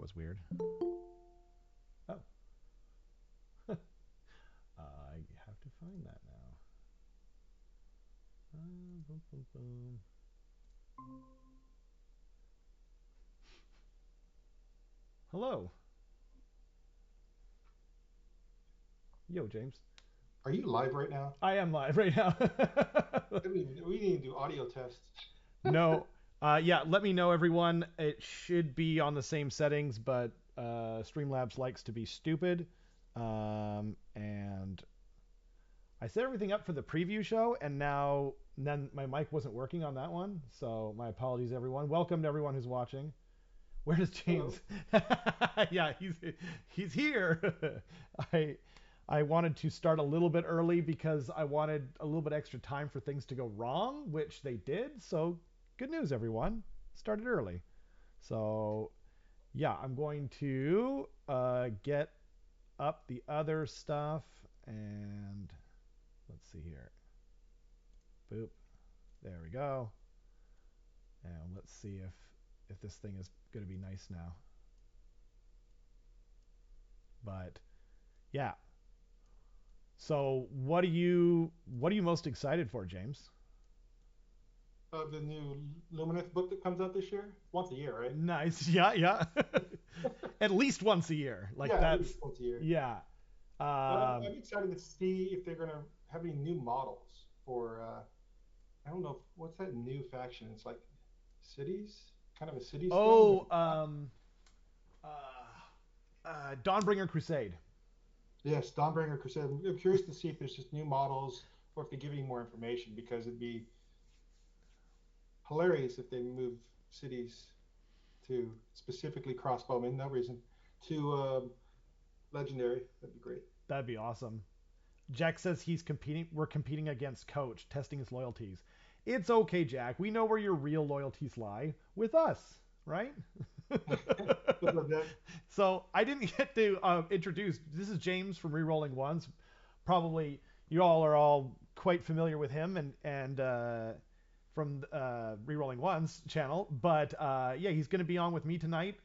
was weird. Oh. I have to find that now. Boom, boom, boom. Hello. Yo, James. Are you live right now? I am live right now. I mean, we need to do audio tests. No. Yeah, let me know, everyone. It should be on the same settings, but Streamlabs likes to be stupid. And I set everything up for the preview show, and now then my mic wasn't working on that one. So my apologies, everyone. Welcome to everyone who's watching. Where does James? Hello. Yeah, he's here. I I wanted to start a little bit early because I wanted a little bit extra time for things to go wrong, which they did. So good news, everyone. Started early. So yeah, I'm going to get up the other stuff and let's see here. Boop. There we go. And let's see if this thing is going to be nice now. But yeah. So what are you most excited for, James? The new Lumineth book that comes out this year? Once a year, right? Nice. Yeah, yeah. At least once a year. Like Yeah, at that's least once a year. yeah. But Um I'm excited to see if they're going to have any new models for, I don't know, what's that new faction? It's like cities? Kind of a city scale with oh, a god? uh Dawnbringer Crusade. Yes, Dawnbringer Crusade. I'm curious to see if there's just new models or if they give any more information because it'd be hilarious if they move cities to specifically crossbowmen, no reason, to legendary. That'd be great. That'd be awesome. Jack says we're competing against Coach, testing his loyalties. It's okay, Jack. We know where your real loyalties lie. With us, right? Stuff like that. So I didn't get to introduce. This is James from Rerolling Ones. Probably you all are all quite familiar with him and from Rerolling Ones channel. But yeah, he's going to be on with me tonight.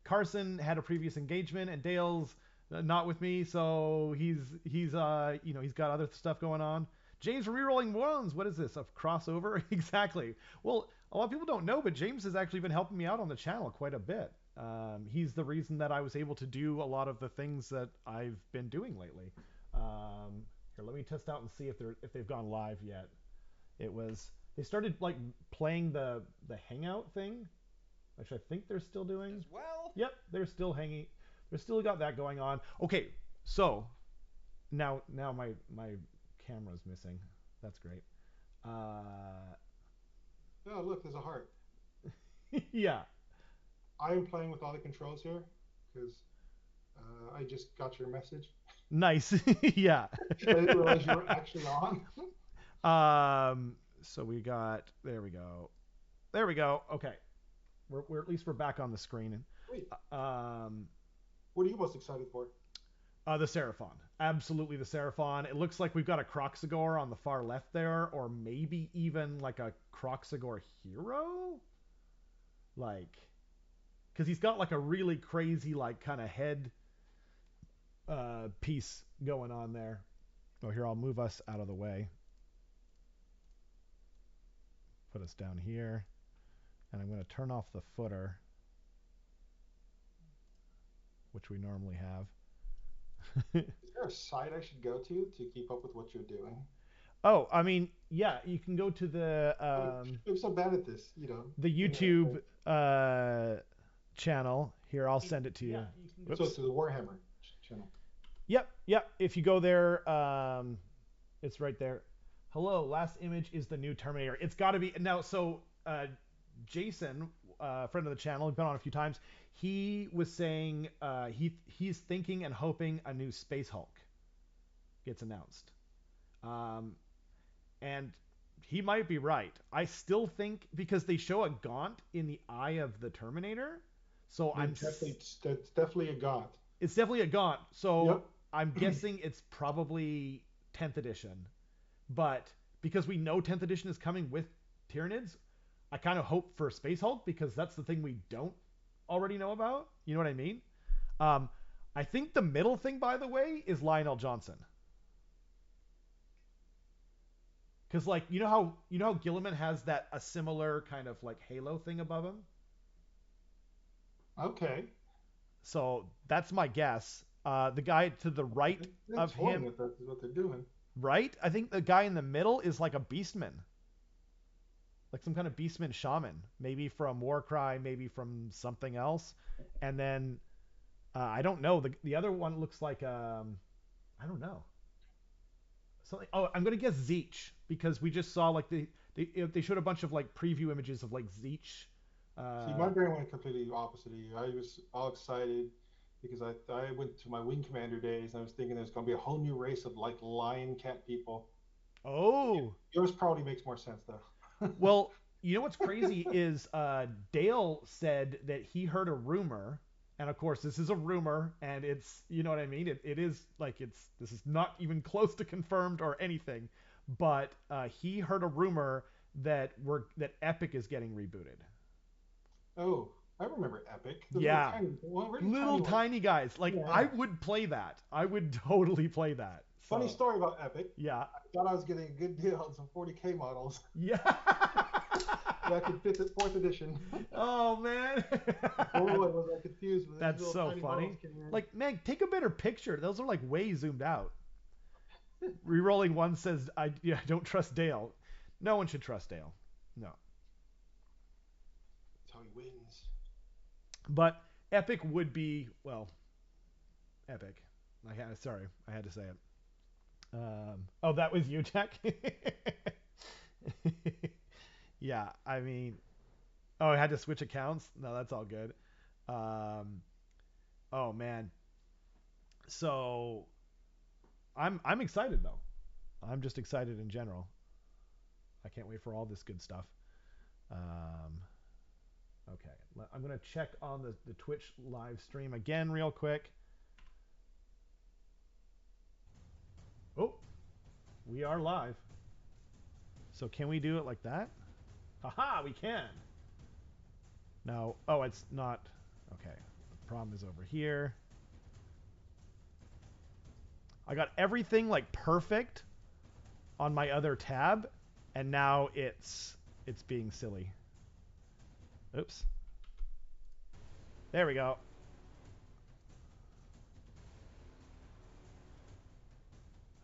Carson had a previous engagement, and Dale's not with me, so he's he's got other stuff going on. James from Rerolling Ones. What is this? A crossover? Exactly. Well, a lot of people don't know, but James has actually been helping me out on the channel quite a bit. He's the reason that I was able to do a lot of the things that I've been doing lately. Here, let me test out and see if they've gone live yet. It was they started like playing the hangout thing, which I think they're still doing. As well. Yep, they're still hanging. They're still got that going on. Okay, so now my camera's missing. That's great. Uh, Oh, look, there's a heart. yeah, I am playing with all the controls here because I just got your message. nice. Yeah. I didn't realize you were actually on. So we got there we go. There we go. Okay. We're at least we're back on the screen. Wait, Um, what are you most excited for? the Seraphon. Absolutely the Seraphon. It looks like we've got a Croxagore on the far left there, or maybe even like a Croxagore hero? Like, because he's got like a really crazy, like, kind of head piece going on there. Oh, here, I'll move us out of the way. Put us down here. And I'm going to turn off the footer, which we normally have. Is there a site I should go to keep up with what you're doing? Oh, I mean, yeah, you can go to I'm so bad at this, the YouTube channel. Here, I'll send it to Yeah, Yeah. you. You can go. So it's Whoops. the Warhammer channel. Yep, yep. If you go there, it's right there. Hello, last image is the new Terminator. It's got to be now. So Jason, friend of the channel, he's been on a few times. He was saying he's thinking and hoping a new Space Hulk gets announced. Um, and he might be right. I still think because they show a gaunt in the eye of the Terminator, so That's definitely a god. it's definitely a gaunt. So Yep. I'm guessing it's probably 10th edition. But because we know 10th edition is coming with Tyranids, I kind of hope for Space Hulk because that's the thing we don't already know about. You know what I mean? I think the middle thing, by the way, is Lionel Johnson. Because like you know how Gilliman has a similar kind of like halo thing above him. Okay. So that's my guess. The guy to the right of him, if that's what they're doing. right? I think the guy in the middle is like a beastman, like some kind of beastman shaman, maybe from Warcry, maybe from something else. And then I don't know. The other one looks like I don't know. Something. Oh, I'm gonna guess Zeech because we just saw like they showed a bunch of like preview images of like Zeech. See, my brain went completely opposite of you. I was all excited because I went to my Wing Commander days and I was thinking there's going to be a whole new race of like lion cat people. Oh. Yours probably makes more sense though. Well, you know what's crazy is Dale said that he heard a rumor, and of course this is a rumor, and it's you know what I mean. It is like this is not even close to confirmed or anything, but he heard a rumor that Epic is getting rebooted. Oh, I remember Epic. Those Yeah, little tiny guys. Like yeah. I would play that. I would totally play that. So. Funny story about Epic. Yeah. I thought I was getting a good deal on some 40K models. Yeah. That could fit the 4th edition. Oh man. Boy, was I confused with That's so funny. Like, man, take a better picture. Those are like way zoomed out. Rerolling one says, I don't trust Dale. No one should trust Dale. No. That's how he wins. But Epic would be, well, Epic. I had to say it. Oh, that was you, Jack? Yeah, I mean, oh, I had to switch accounts? No, that's all good. Oh man. So I'm excited though. I'm just excited in general. I can't wait for all this good stuff. Okay, I'm gonna check on the Twitch live stream again real quick. Oh, we are live. So can we do it like that? Haha, we can. No, oh, it's not. Okay, the problem is over here. I got everything like perfect on my other tab, and now it's being silly. Oops. There we go.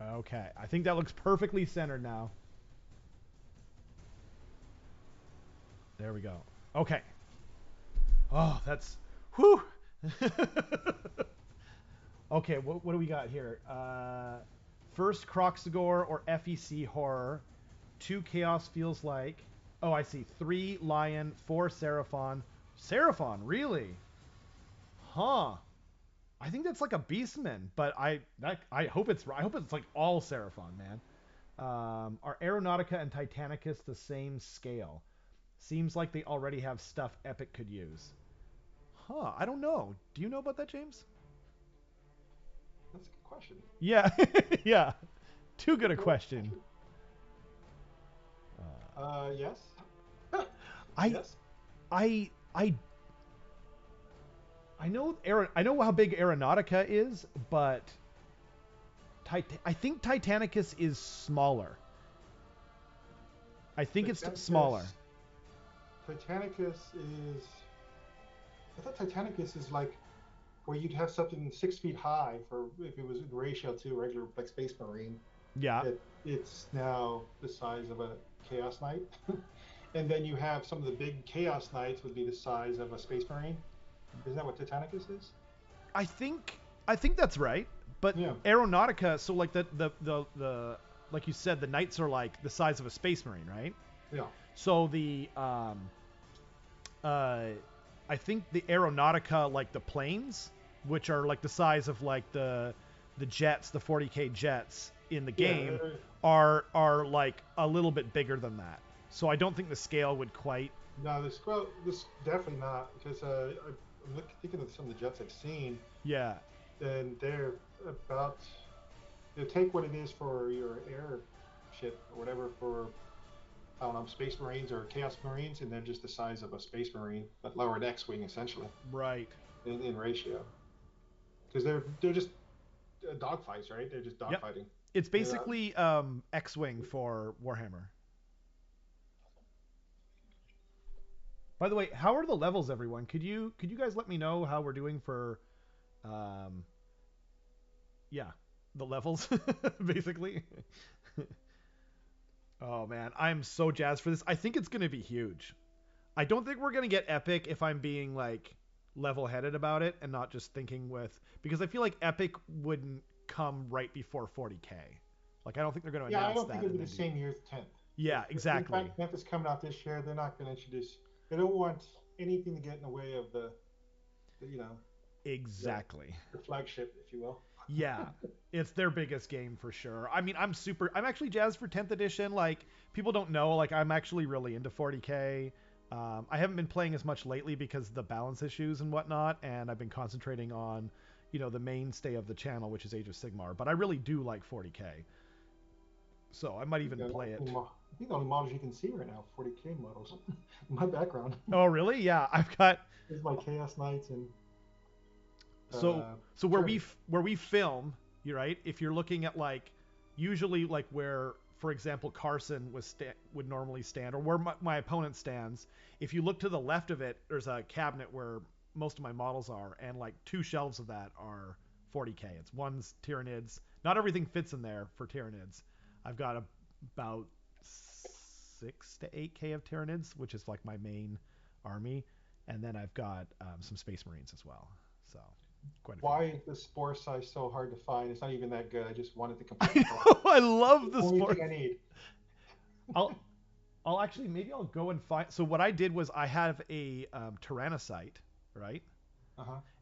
Okay, I think that looks perfectly centered now. There we go. Okay. Oh, that's whew. Okay, what do we got here? First Croxagore or FEC horror. 2 chaos feels like. Oh, I see. 3 lion, 4 Seraphon. Seraphon, really? Huh. I think that's like a beastman, but I hope it's like all Seraphon, man. Are Aeronautica and Titanicus the same scale? Seems like they already have stuff Epic could use. Huh, I don't know. Do you know about that, James? That's a good question. Yeah, yeah. Too good a question. Yes. Yes. I know how big Aeronautica is, but I think Titanicus is smaller. I think it's smaller. Titanicus is. I thought Titanicus is like where you'd have something 6 feet high for if it was in ratio to a regular like Space Marine. Yeah. It's now the size of a Chaos Knight, and then you have some of the big Chaos Knights would be the size of a Space Marine. Isn't that what Titanicus is? I think that's right. But yeah. Aeronautica, so like the like you said, the knights are like the size of a Space Marine, right? Yeah. So the I think the Aeronautica, like the planes, which are like the size of like the jets, the 40K jets in the game, are like a little bit bigger than that. So I don't think the scale would quite. No, this definitely not, because I'm thinking of some of the jets I've seen. Yeah. And they're about. Take what it is for your airship or whatever for I don't know, Space Marines or Chaos Marines, and they're just the size of a Space Marine, but lower X-wing essentially. Right. In ratio. Because they're just dogfights, right? They're just dogfighting. Yep. It's basically X-wing for Warhammer. By the way, how are the levels, everyone? Could you guys let me know how we're doing for, the levels, basically. Oh man, I'm so jazzed for this. I think it's gonna be huge. I don't think we're gonna get epic if I'm being like level-headed about it and not just thinking because I feel like epic wouldn't come right before 40K. Like I don't think they're gonna announce that. Yeah, I don't think it'll be the same year as 10th. Yeah, exactly. In fact, 10th is coming out this year. They're not gonna introduce. They don't want anything to get in the way of the Exactly. The flagship, if you will. Yeah, it's their biggest game for sure. I mean, I'm actually jazzed for 10th edition. Like, people don't know, like, I'm actually really into 40K. I haven't been playing as much lately because of the balance issues and whatnot, and I've been concentrating on, the mainstay of the channel, which is Age of Sigmar. But I really do like 40K. So I might even play it. I think the only models you can see right now, 40K models, in my background. Oh, really? Yeah, I've got... There's my Chaos Knights and... So where we film, right? If you're looking at like, usually like where, for example, Carson would normally stand, or where my opponent stands. If you look to the left of it, there's a cabinet where most of my models are, and like 2 shelves of that are 40K. It's one's Tyranids. Not everything fits in there for Tyranids. I've got about 6 to 8K of Tyranids, which is like my main army, and then I've got some Space Marines as well. So. Why is the spore size so hard to find? It's not even that good. I just wanted to complete. I love the spore. I need. I'll actually, maybe I'll go and find. So what I did was I have a Tyrannocyte, right?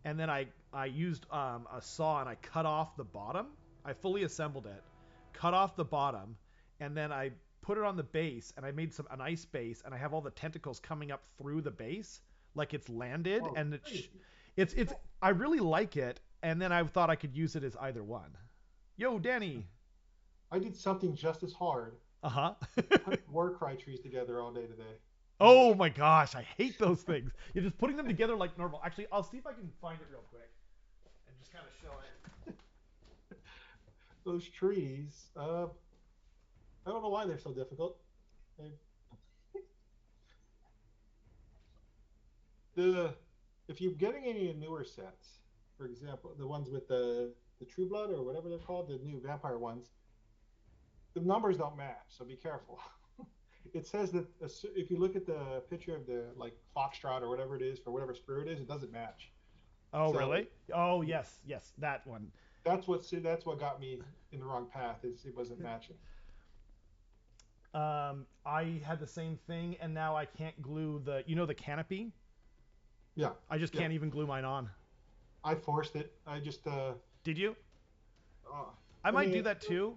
And then I used a saw and I cut off the bottom. I fully assembled it, cut off the bottom, and then I put it on the base, and I made an ice base, and I have all the tentacles coming up through the base like it's landed, and it's I really like it, and then I thought I could use it as either one. Yo, Danny. I did something just as hard. Put Warcry trees together all day today. Oh my gosh, I hate those things. You're just putting them together like normal. Actually, I'll see if I can find it real quick and just kind of show it. Those trees, I don't know why they're so difficult. If you're getting any newer sets, for example, the ones with the True Blood or whatever they're called, the new vampire ones, the numbers don't match, so be careful. It says that if you look at the picture of the like Foxtrot or whatever it is for whatever spirit it is, it doesn't match. Oh, really? Oh, yes, that one. That's what got me in the wrong path. It wasn't matching. I had the same thing, and now I can't glue the canopy. Yeah. I just can't even glue mine on. I forced it. I just. Did you? I might do that too.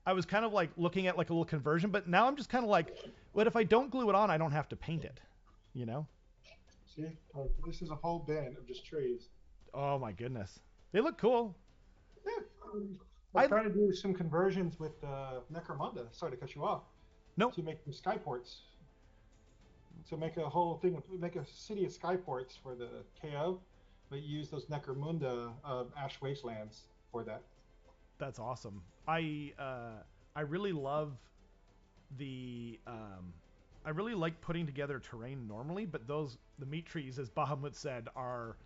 I was kind of like looking at like a little conversion, but now I'm just kind of like, what if I don't glue it on? I don't have to paint it, See, this is a whole band of just trees. Oh my goodness, they look cool. Yeah. I'm trying to do some conversions with Necromunda. Sorry to cut you off. No. To make some skyports. So make a whole thing, make a city of skyports for the KO, but use those Necromunda Ash Wastelands for that. That's awesome. I really love I really like putting together terrain normally, but the meat trees, as Bahamut said, are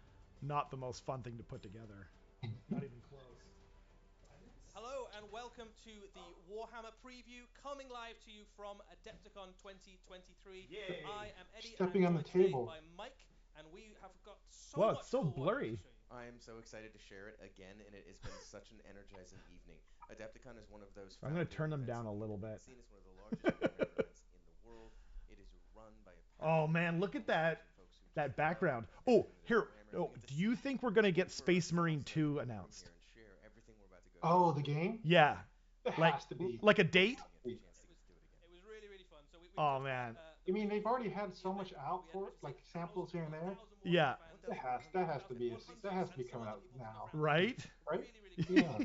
not the most fun thing to put together. Not even close. Hello and welcome to the Warhammer Preview, coming live to you from Adepticon 2023. Yay. I am Eddie, Stepping and on I'm the joined table. by Mike, and we have got so Whoa, much it's so cool blurry. to show you. I am so excited to share it again, and it has been such an energizing evening. Adepticon is one of those. I'm going to turn them down a little bit. Seen as one of the largest events in the world. It is run by a. Oh man, look at that background. Oh, here. Oh, do you think we're going to get Space Marine 2 announced? Oh, the game? Yeah. It has to be. Like a date? It was really, really fun. So Oh man. You mean they've already had so much out for it, like samples here and there? Yeah. That has to be coming out now. Right? Right? Yeah.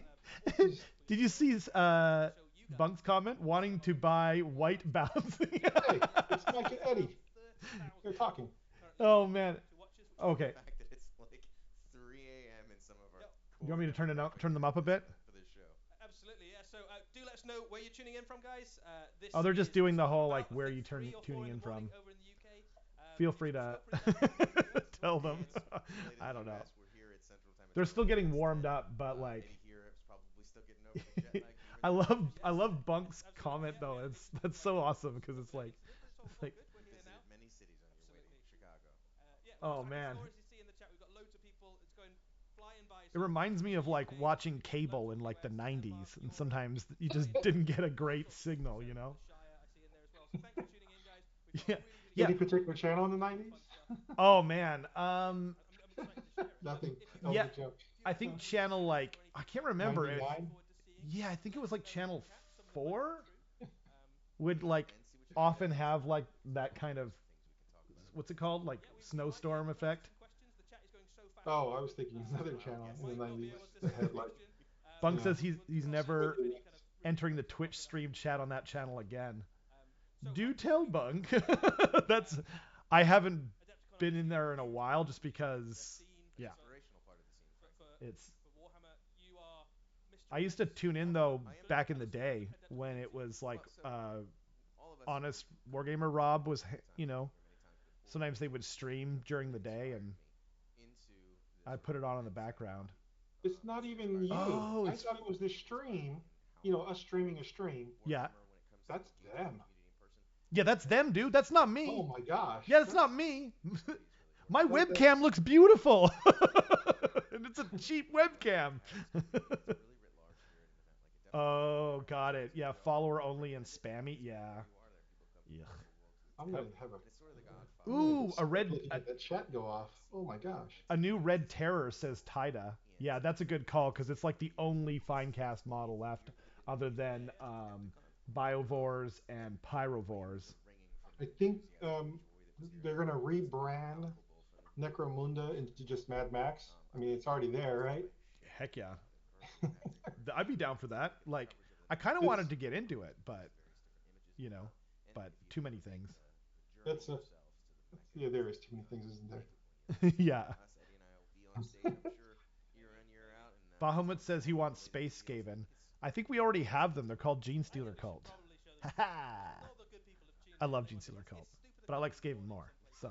Did you see Bunk's comment, wanting to buy white balancing. Hey, it's Mike and Eddie. They're talking. Oh man. Okay. The fact that it's like 3 a.m. in some of our You want me to turn them up a bit? for this show. Absolutely, yeah. So do let us know where you're tuning in from, guys. This Oh, they're just is doing the about, whole like I where think, you 3 or 4 tuning in from. over in the UK. Feel free we've to got pretty much tell them. Related I to don't know. US, we're here at Central Time. They're It's still getting 11 warmed past up, but like Eddie here is probably still getting over the jet lag. I love Bunk's comment though. That's so awesome because it's like We're here now. Visited many cities on your way to Chicago. Oh man. Stories you see in the chat. We've got loads of people. It's going flying by. It reminds me of like watching cable in like the 90s, and sometimes you just didn't get a great signal, you know? Yeah. Any particular channel in the 90s? Oh man. Nothing. Yeah. I think channel like I can't remember it. 99? Yeah, I think it was like channel 4 would like often have like that kind of what's it called? Like snowstorm effect. Oh, I was thinking another channel in the 90s that had like. Bunk says he's never entering the Twitch stream chat on that channel again. Do tell Bunk. That's I haven't been in there in a while just because yeah. It's I used to tune in though back in the day when it was like honest Wargamer Rob was, you know, sometimes they would stream during the day and I put it on in the background. It's not even you. Oh, I thought it was the stream. You know, us streaming a stream. Yeah. That's them. Yeah, that's them, dude. That's not me. Oh my gosh. Yeah, that's not me. My webcam looks beautiful. And it's a cheap webcam. Oh, got it. Yeah, follower only and spammy. Yeah. Yeah. I'm gonna have a. Ooh, a red. The chat go off. Oh my gosh. A new red terror says Tida. Yeah, that's a good call because it's like the only Finecast model left, other than Biovores and Pyrovores. I think they're gonna rebrand Necromunda into just Mad Max. I mean, it's already there, right? Heck yeah. I'd be down for that. Like, I kind of wanted to get into it, but you know, but too many things. That's a. Yeah, there is too many things, isn't there? Yeah. Bahamut says he wants Space Skaven. I think we already have them. They're called Gene Stealer Cult. I love Gene Stealer Cult, but I like Skaven more. So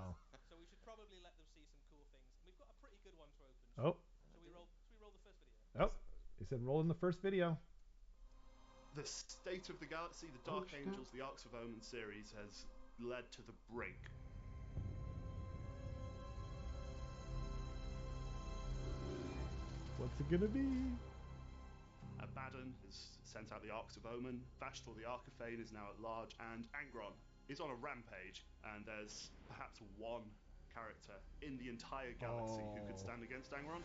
we should probably let them see some cool things. We've got a pretty good one to open. Oh. Should we roll the first video? Oh. He said roll in the first video. The state of the galaxy, the Dark Angels, the Arcs of Omen series has led to the brink. What's it gonna be? Abaddon has sent out the Arcs of Omen, Vashtor the Archifane is now at large, and Angron is on a rampage, and there's perhaps one character in the entire galaxy who could stand against Angron.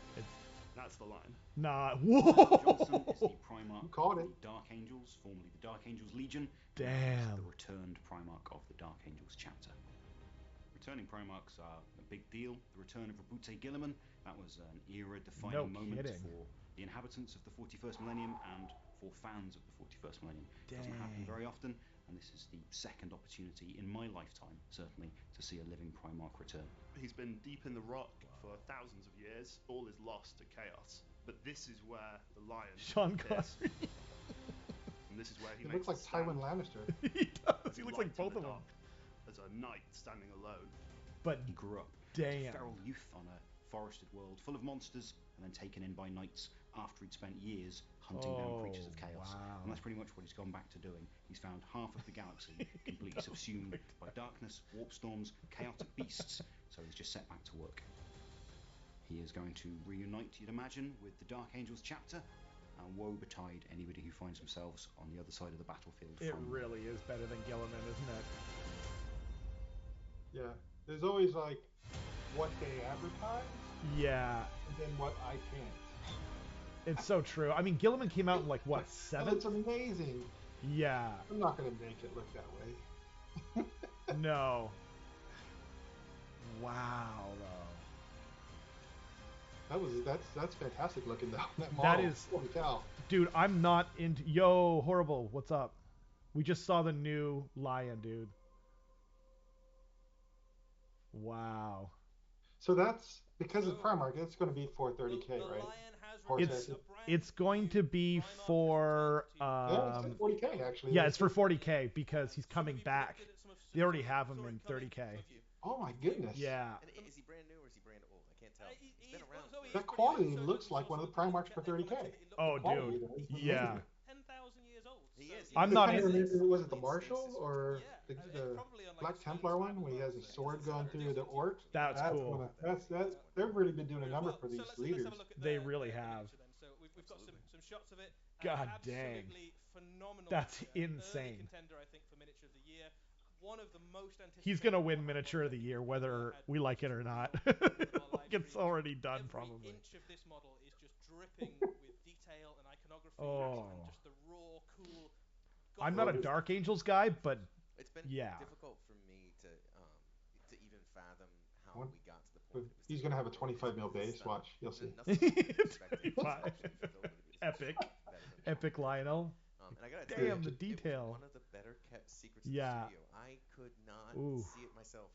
That's the line. Nah. Whoa! Johnson is the Primarch of the Dark Angels, formerly the Dark Angels Legion. Damn. The returned Primarch of the Dark Angels chapter. Returning Primarchs are a big deal. The return of Rabute Gilliman, that was an era-defining moment for the inhabitants of the 41st millennium and for fans of the 41st millennium. It doesn't happen very often, and this is the second opportunity in my lifetime, certainly, to see a living Primarch return. He's been deep in the rock for thousands of years. All is lost to chaos. But this is where the lion Sean appears. And this is where he looks like Tywin Lannister. He does. He looks like both of them. As a knight standing alone. But he grew up as a feral youth on a forested world full of monsters, and then taken in by knights after he'd spent years hunting down creatures of chaos. Wow. And that's pretty much what he's gone back to doing. He's found half of the galaxy completely subsumed by darkness, warp storms, chaotic beasts, so he's just set back to work. He is going to reunite, you'd imagine, with the Dark Angels chapter, and woe betide anybody who finds themselves on the other side of the battlefield. It really is better than Gilliman, isn't it? Yeah. There's always like what they advertise. Yeah. And then what I can't. It's so true. I mean, Gilliman came out in like what, 7? And it's amazing. Yeah. I'm not gonna make it look that way. No. Wow, though. That's fantastic looking though. That model. That is, holy cow. dude. I'm not into. Yo, horrible. What's up? We just saw the new Lion, dude. Wow. So that's because of Primark. It's going to be for 30K, right? It's going to be for yeah, it's like 40K actually. Yeah, it's for 40K because he's coming back. They already have him in 30K. Oh my goodness. Yeah. And is he brand new or is he brand old? I can't tell. He's been around. That quality looks like one of the Primarks for 30K. Oh, dude. Yeah. 10,000 years old. He is. I'm not in. Was it the Marshal or the Black Templar one where he has a sword going through the orc? That's cool. They've really been doing a number for these leaders. They really have. So we've got some shots of it. God dang. Phenomenal. That's insane. Contender, I think, for miniature of the year. One of the most anticipated. He's gonna win miniature of the year, whether we like it or not. It's already done, probably. Every inch of this model is just dripping with detail and iconography and just the raw, cool. I'm not a Dark Angels guy, but it's been difficult for me to even fathom how we got to the point. He's gonna have a 25 mil base. Watch, you'll see. 25. Epic Lionel. And I gotta damn the detail. One of the better kept secrets of the studio. I could not see it myself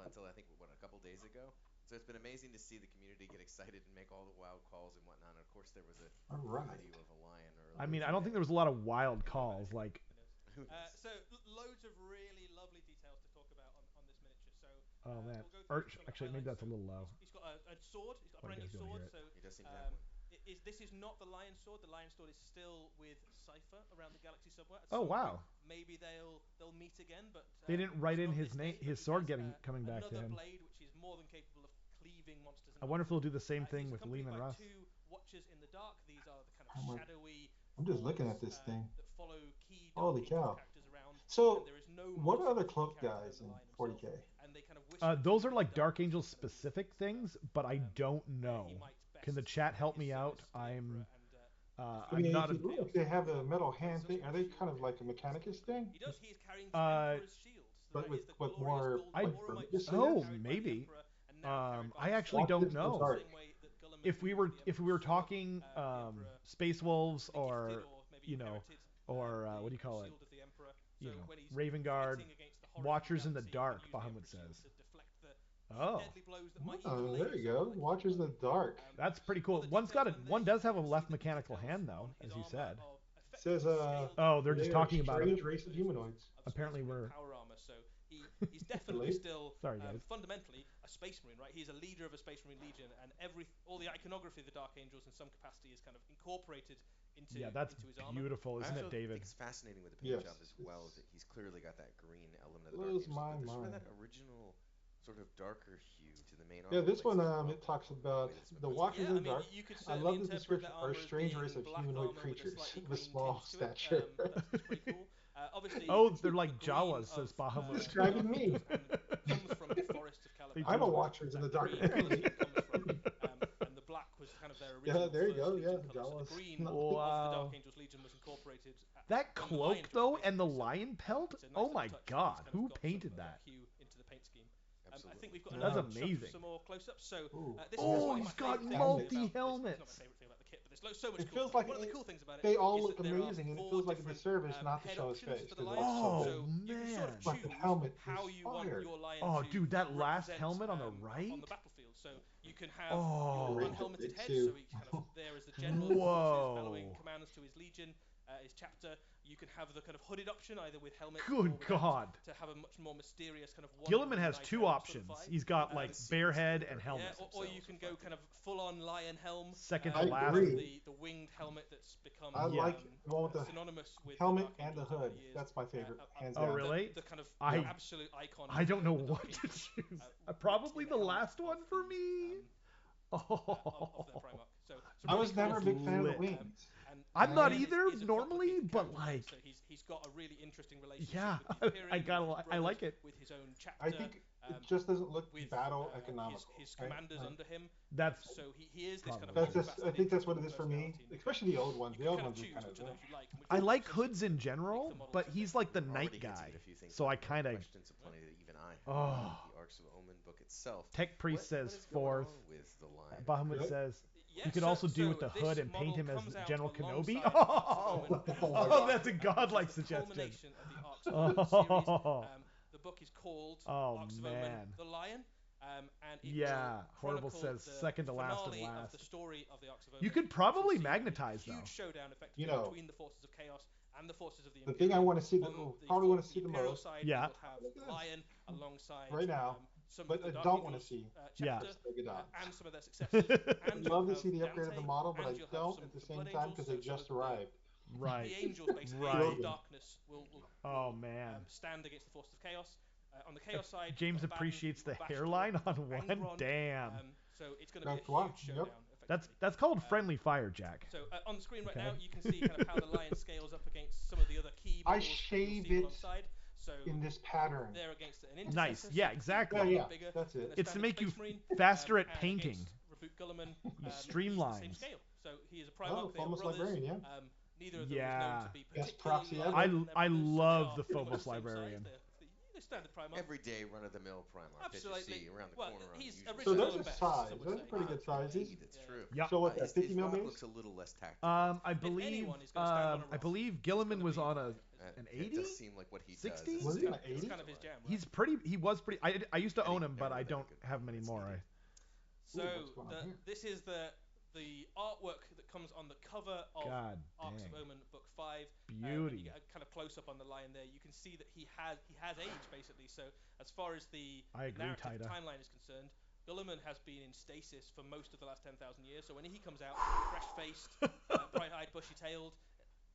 until I think a couple days ago. So it's been amazing to see the community get excited and make all the wild calls and whatnot. And of course, there was a video of a lion earlier. I mean, I don't think there was a lot of wild calls like. So loads of really lovely details to talk about on this miniature. So. Oh man, actually maybe that's a little low. He's got a sword. He's got a brand new sword. So he does seem to have one. This is not the Lion Sword. The Lion Sword is still with Cypher around the Galaxy Subway. Oh wow! Maybe they'll meet again, but they didn't write in his name, his sword coming back to him. Another blade which is more than capable of cleaving monsters. I wonder if they'll do the same thing with Lehman Russ. Two Watchers in the Dark. These are the kind of shadowy. I'm just looking at this thing. That follow key holy cow! Around, so what are other cloak guys in 40K? Those are like Dark Angels specific things, but I don't know. Can the chat help me out? I'm not. If they have a metal hand thing, are they kind of like a Mechanicus thing? He does. He's carrying shields, but with more. Maybe. I actually don't know. If we were talking Space Wolves or what do you call it? Raven Guard, Watchers in the Dark. Bahamut says. Oh, there you go. Watchers in the Dark. That's pretty cool. One does have a left mechanical hand though, as you said. It says they're just talking about strange race of humanoids. Apparently we're power armor, so he's definitely still fundamentally a Space Marine, right? He's a leader of a Space Marine Legion, and all the iconography of the Dark Angels in some capacity is kind of incorporated into that's into his armor. Beautiful, isn't it, David? It's fascinating with the paint job as well. That he's clearly got that green element of the Dark Angels. But there's sort of that original sort of darker hue to the main armor. Yeah, this one it talks about the Watchers in the Dark. I love the description. Are a strange race of humanoid creatures with small stature. That's pretty cool. Obviously, they're like Jawas, says Bahamut. Describing me. I'm a Watchers in the Dark. And the black was kind of their original. Yeah, there you go. Yeah, Jawas. The green of the Dark Angels Legion was incorporated. That cloak though, and the lion pelt. Oh my God, who painted that? Into the paint scheme. I think we've got that's amazing. Some more close-ups. So he's got multi-helmets. It's not my favorite thing about the kit, but there's so much. It feels like one of the cool things about it. They all look amazing, and it feels like a disservice not to show his face. Oh man! But the helmet how you want your lion to dude, that last helmet on the right. On the battlefield, so you can have your unhelmeted head, so he's kind of there as the general, bellowing commands to his legion, his chapter. You can have the kind of hooded option, either with helmet. Good God! To have a much more mysterious kind of. Gilliman has two options. He's got like bare head and helmet. Yeah, or you can go kind of full-on lion helm. Second to last. The winged helmet that's become. I like the one with the synonymous with helmet and the hood. That's my favorite. Hands down. Oh really? The kind of absolute icon. I don't know what to choose. Probably the last one for me. Of their Primarch. So I was never a big fan of the wings. I'm not either normally, but like. So he's got a really interesting relationship. Yeah, with his I like it. With his own chapter. I think it just doesn't look with battle economical. His commanders under him. That's so he is this kind of. I think that's what it is for me, especially the old ones. The old ones are kind of. I like hoods in general, but he's like the knight guy, so I kind of. Oh. The Arcs of Omen book itself. Tech Priest says fourth. Bahamut says. You could also do with the hood and paint him as General Kenobi. Oh, that's a godlike suggestion. The book is called Arcs of Omen, The Lion. And Horrible says second to last and last. Of the story of the Arcs of Omen. You could probably magnetize though. Huge showdown effectively between the forces of chaos and the forces of the Imperial. The thing I want to see, probably want to see the most. Side, have Lion alongside right now. Some but I don't want to see. And some of their successors. I'd love to see the upgrade of the model, but I don't at the same time because they just arrived. Right. The angels basically in darkness will stand against the forces of chaos. On the chaos side, James appreciates the hairline on one. Damn. So it's going to be a huge showdown. That's called friendly fire, Jack. So on the screen right now, you can see kind of how the lion scales up against some of the other key models. I shaved it in this pattern. They're against an nice. Yeah, exactly. Yeah, that's it. It's to make you faster at painting. Streamlines. So he is a Primarch. Almost librarian, yeah. Neither of them is known to be proxy I love the Phobos librarian. Every day, run-of-the-mill Primarch that you see around the corner. So there's a size. Those are pretty good sizes. That's true. Yeah. So what? 50 mil base? Looks a little less tactical. I believe Gilliman was on an 80. It does seem like what he 60? does. Was he on 80? It's kind of his jam. Right? He was pretty. I used to own him, but I don't have him anymore. So this is the artwork that comes on the cover of Arcs of Omen Book 5. Beauty. You get a kind of close up on the lion there. You can see that he has aged basically. So as far as the narrative timeline is concerned, Guilliman has been in stasis for most of the last 10,000 years. So when he comes out, fresh-faced, bright-eyed, bushy-tailed,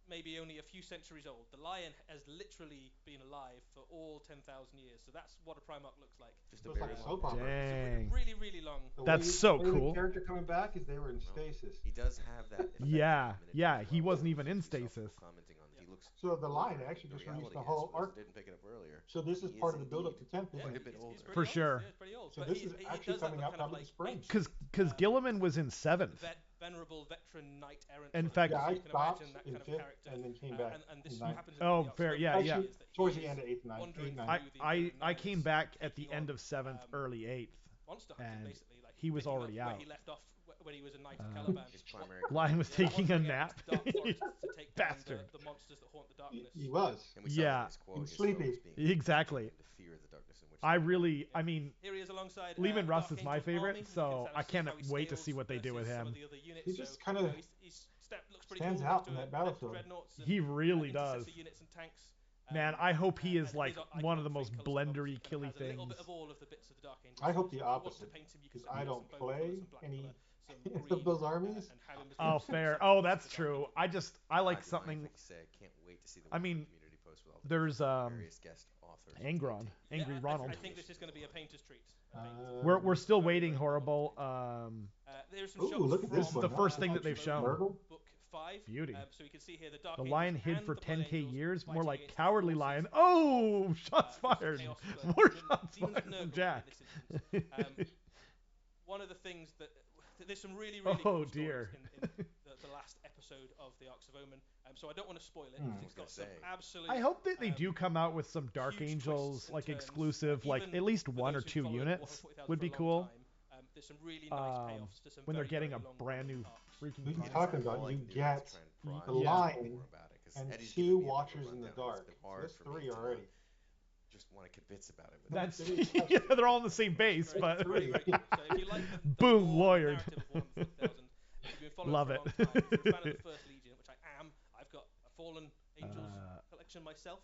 maybe only a few centuries old. The lion has literally been alive for all 10,000 years. So that's what a Primarch looks like. Just a very soap opera. Dang. Really, really long. That's so cool. The character coming back is they were in stasis. He does have that. Yeah. He wasn't even in stasis. So the lion actually just released the whole arc. Didn't pick it up earlier. So this is part of the build-up to 10th. Quite a bit older. For sure. So this is actually coming out probably spring. Because Gilliman was in 7th. Venerable veteran knight errant. In fact, I stopped in 5th and then came back. And this happens fair. Yeah. Towards the end of 8th and 9th. I came back at the end of 7th, early 8th, and he was already out. He left off when he was a knight of Caliban. Lion was taking a nap. Bastard. The monsters that haunt the darkness. He was. Yeah. He was sleepy. Exactly. I mean, Lehman Russ is my favorite, so I can't wait to see what they do with him. He just kind of stands out in that battlefield. He really does. Man, I hope he is like one of the most blendery, killy things. I hope the opposite, because I don't play any of those armies. Oh, fair. Oh, that's true. I like something. I mean, there's Angron, Angry Ronald. I think this is going to be a painter's treat. We're still waiting. Horrible. There's some shots look at this one. The first thing that they've shown. Book 5. Beauty. So you can see here the lion hid for 10k years, more like cowardly lion. Oh, shots fired. More shots fired from Jack. One of the things that there's some really cool stories in the last episode of the Arcs of Omen. So I don't want to spoil it. It's got some absolute. I hope that they do come out with some Dark Angels like exclusive, like at least 1 or 2 units would be cool. There's some really nice payoffs to some when they're getting a brand new freaking. What are you talking about? You get the lion and 2 Watchers in the Dark. That's 3 already. Just want to kibitz about it. That's they're all on the same base, but so if you like the boom, lawyered. Love it. If you're a fan of the First Legion, which I am, I've got a Fallen Angels collection myself.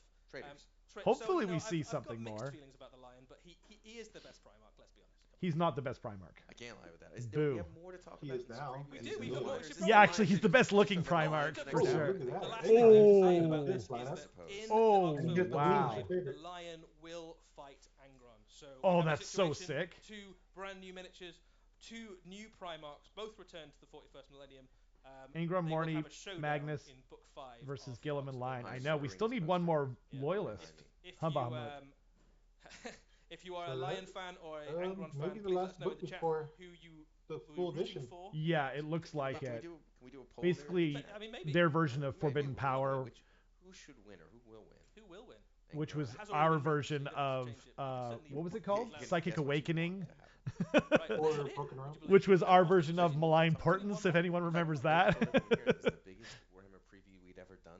Hopefully we see something I've got more. Mixed feelings about the lion, but he is the best Primarch. Let's be honest. He's not the best Primarch. I can't lie with that. Do we have more to talk about? He is now. We do. We've got more. Yeah, actually, he's the best looking Primarch for sure. Oh, wow. The lion will fight Angron. So that's so sick. 2 brand new miniatures, 2 new Primarchs, both returned to the 41st millennium. Ingram, Morny, Magnus in book 5 versus Gilliman Lion. I know. We still need one more loyalist. If you are a Lion fan or a Angron fan, maybe the please let last us know in book the chat before who you the who full you're rooting edition. for. Yeah, it looks like it. Can we do a poll Basically, there? I mean, maybe. their version of Forbidden Power, Who should win or who will win? Who will win? which was our version of what was it called? Psychic Awakening. Which was our version of Malign Portents, if anyone remembers that. This is the biggest Warhammer preview we'd ever done.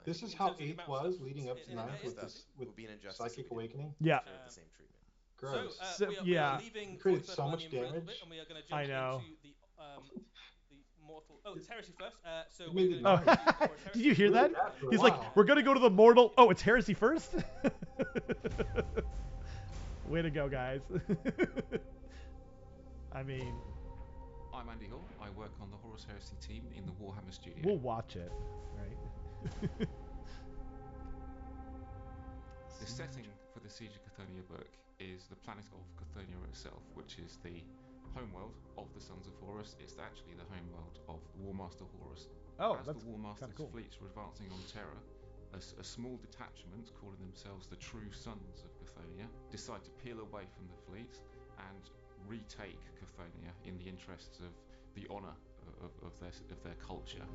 This is how 8th was leading up to 9th with Psychic Awakening. Yeah. The same treatment. Gross. So, we are leaving created so much damage. and we are going to jump into the mortal. Oh, it's Heresy first. So did you hear that? He's like, we're going to go to the mortal. Oh, it's Heresy first? Way to go, guys. I mean, I'm Andy Hall. I work on the Horus Heresy team in the Warhammer studio. We'll watch it, right? The setting for the Siege of Cathonia book is the planet of Cathonia itself, which is the homeworld of the Sons of Horus. It's actually the homeworld of War Master Horus. Oh, as that's the War Master's cool. fleets were advancing on Terra, a small detachment calling themselves the True Sons of Cathonia decide to peel away from the fleet and retake Cathonia in the interests of the honour of their culture.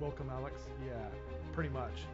Welcome, Alex. Yeah, pretty much.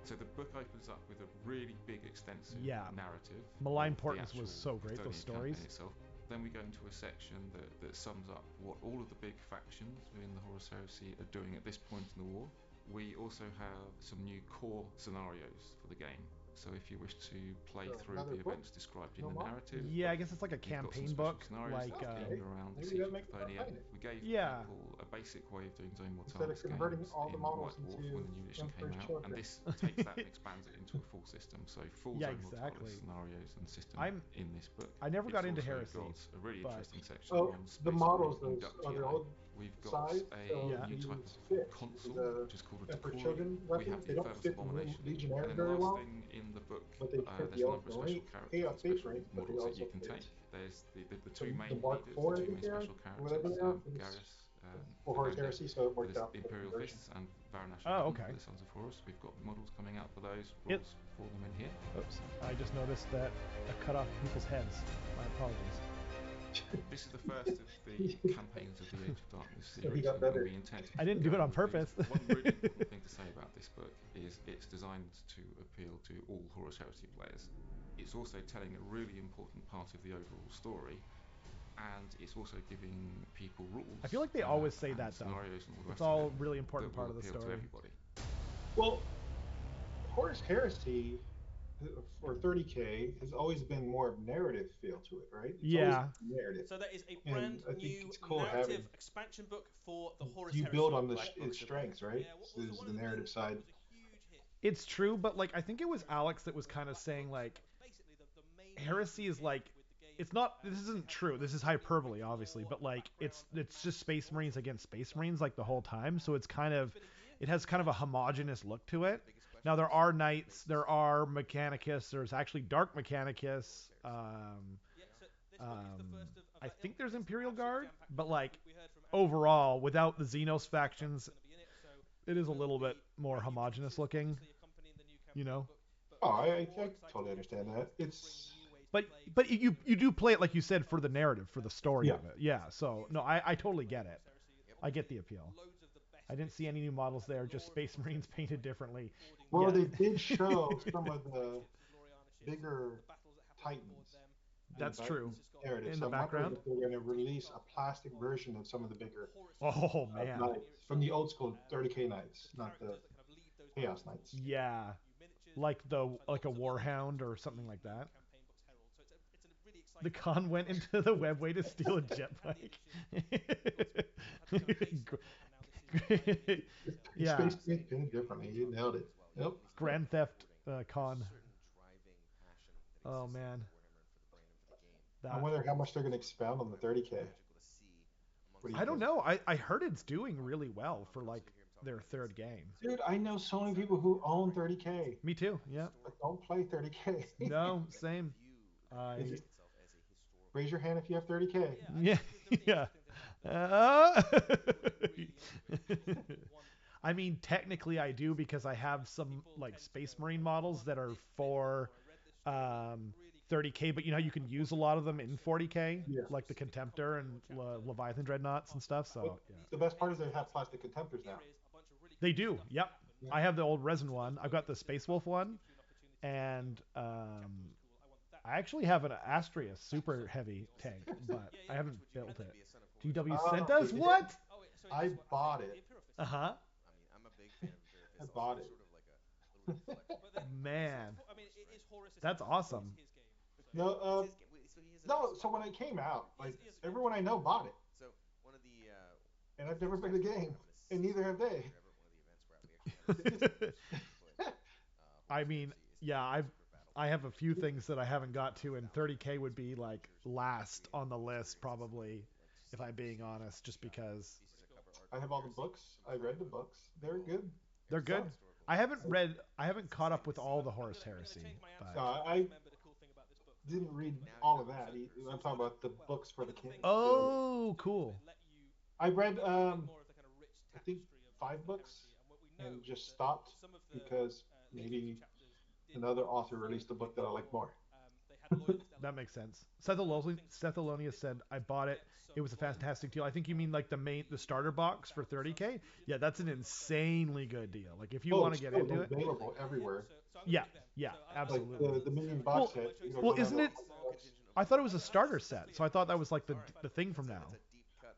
So the book opens up with a really big, extensive narrative. Malign Portents was so great, those stories. Itself. Then we go into a section that sums up what all of the big factions within the Horus Heresy are doing at this point in the war. We also have some new core scenarios for the game. So if you wish to play through the events described in the narrative, I guess it's like a campaign book, like around the Siege of Cathonia. We gave people a basic way of doing Zone Mortalis games in White Dwarf when the new edition came out, and this takes that and expands it into a full system. So full Zone Mortalis scenarios and system in this book. I never got into Heresy. Got a really interesting section on the models, those are the old We've got a new type of console, which is called a Decorium. We have the Infernus Abomination. And then the last thing in the book, there's a number of special characters, special models that you can take. There's the two main leaders, the two main special characters, Garrus, Horus Heresy, so it worked out. Imperial Fists and Varanash, the Sons of Horus. We've got models coming out for those, rules for them in here. Oops, I just noticed that I cut off people's heads. My apologies. This is the first of the campaigns of the Age of Darkness series, and we intend to I didn't do it on purpose. One really important thing to say about this book is it's designed to appeal to all Horus Heresy players. It's also telling a really important part of the overall story, and it's also giving people rules. I feel like they always say that, though. It's all really important part of the story. To everybody. Well, Horus Heresy for 30K has always been more of narrative feel to it, right? It's narrative. So that is a brand new narrative expansion book for the Horus You Heresy. build on its strengths, right? This is the narrative side. It's true, but like I think it was Alex that was kind of saying like Heresy is like it's not. This isn't true. This is hyperbole, obviously, but like it's just Space Marines against Space Marines like the whole time. So it's kind of it has kind of a homogenous look to it. Now there are Knights, there are Mechanicus, there's actually Dark Mechanicus. I think there's Imperial Guard, but like overall, without the Xenos factions, it is a little bit more homogenous looking. You know. Oh, I totally understand that. But you do play it like you said for the narrative, for the story of it. Yeah. So no, I totally get it. I get the appeal. I didn't see any new models there, just Space Marines painted differently. Well, they did show some of the bigger Titans. That's true. In the background, they're going to release a plastic version of some of the bigger. Oh man! Knights from the old school 30K Knights, not the Chaos Knights. Yeah, like a Warhound or something like that. The con went into the webway to steal a jetbike. Yeah. Space painted differently. You nailed it. Yep. Grand Theft Con. Oh man. I wonder how much they're going to expound on the 30K. I don't know. I heard it's doing really well for like their third game. Dude, I know so many people who own 30K. Me too. Yeah. But don't play 30K. No, same. Raise your hand if you have 30K. I mean, technically I do because I have some like Space Marine models that are for 30K, but you know you can use a lot of them in 40K, like the Contemptor and Leviathan Dreadnoughts and stuff. So the best part is they have plastic Contemptors now. They do. Yep. I have the old resin one. I've got the Space Wolf one, and I actually have an Astraeus super heavy tank, but I haven't built it. GW sent us what? I bought it. Uh huh. I mean, I'm a big fan of I bought it. Sort of like a Man, that's awesome. No, so when it came out, like everyone I know bought it. So one of the and I've never played the game, and neither have they. I mean, yeah, I have a few things that I haven't got to, and 30K would be like last on the list probably, if I'm being honest, just because. I have all the books. I read the books. They're good. They're good. I haven't caught up with all the Horus Heresy. But... I didn't read all of that. I'm talking about the books for the king. Oh, cool. I read, I think 5 books and just stopped because maybe another author released a book that I like more. That makes sense. Seth Alonia said, I bought it. It was a fantastic deal. I think you mean like the starter box for 30K? Yeah, that's an insanely good deal. Like if you want to get into it. Available everywhere. Yeah, absolutely. Like the minion box set. Well, isn't it? I thought it was a starter set, so I thought that was like the thing from now.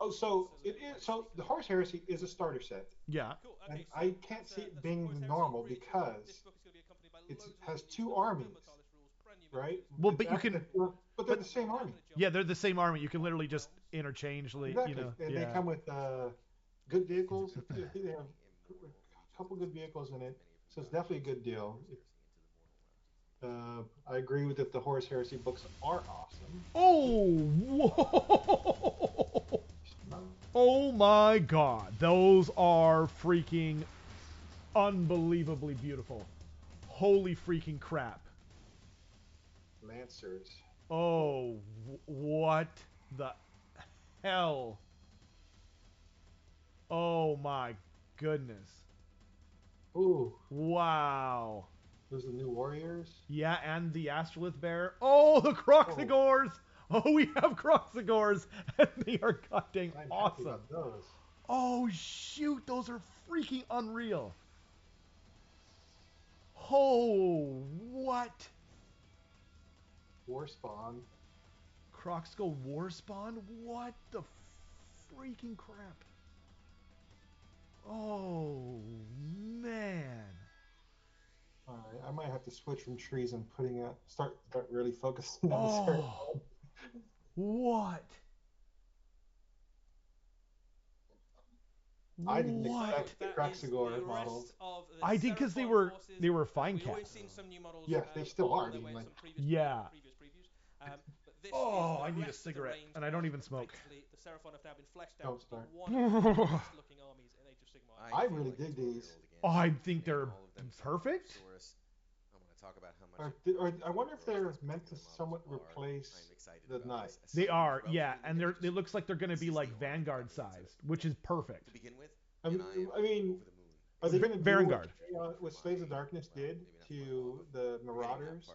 Oh, so it is. So the Horus Heresy is a starter set. Yeah. And I can't see it being normal because it has 2 armies, right? Well, but you can. But they're the same army. Yeah, they're the same army. You can literally just interchangeably, exactly. you know. And they come with good vehicles. They have a couple good vehicles in it, so it's definitely a good deal. I agree with that. The Horus Heresy books are awesome. Oh, whoa! Oh my God, those are freaking unbelievably beautiful. Holy freaking crap! Lancers. Oh, what the hell? Oh my goodness. Ooh. Wow. Those are the new warriors? Yeah, and the Astrolith Bear. Oh, the Croxagores! Oh, we have Croxagores, and they are goddamn awesome. Those. Oh, shoot, those are freaking unreal. Oh, what? Warspawn. Croxskull Warspawn? What the freaking crap? Oh, man. All right, I might have to switch from trees and start really focusing on this. Oh, what? I didn't expect the Croxagore models. I did because they were fine cats. Yeah, they still are. I mean, like, yeah. Oh, I need a cigarette, and I don't even smoke. The Seraphon have now been fleshed Don't out to be start. one of the best looking armies in Age of Sigmar. I really dig these. Oh, I think they're perfect. I want to talk about how much. I wonder if they're meant to somewhat replace the Knights. They are, yeah, and it looks like they're going to be like Vanguard sized, which is perfect. To begin with, I mean, are they going to do Vanguard what Slaves of Darkness did to the Marauders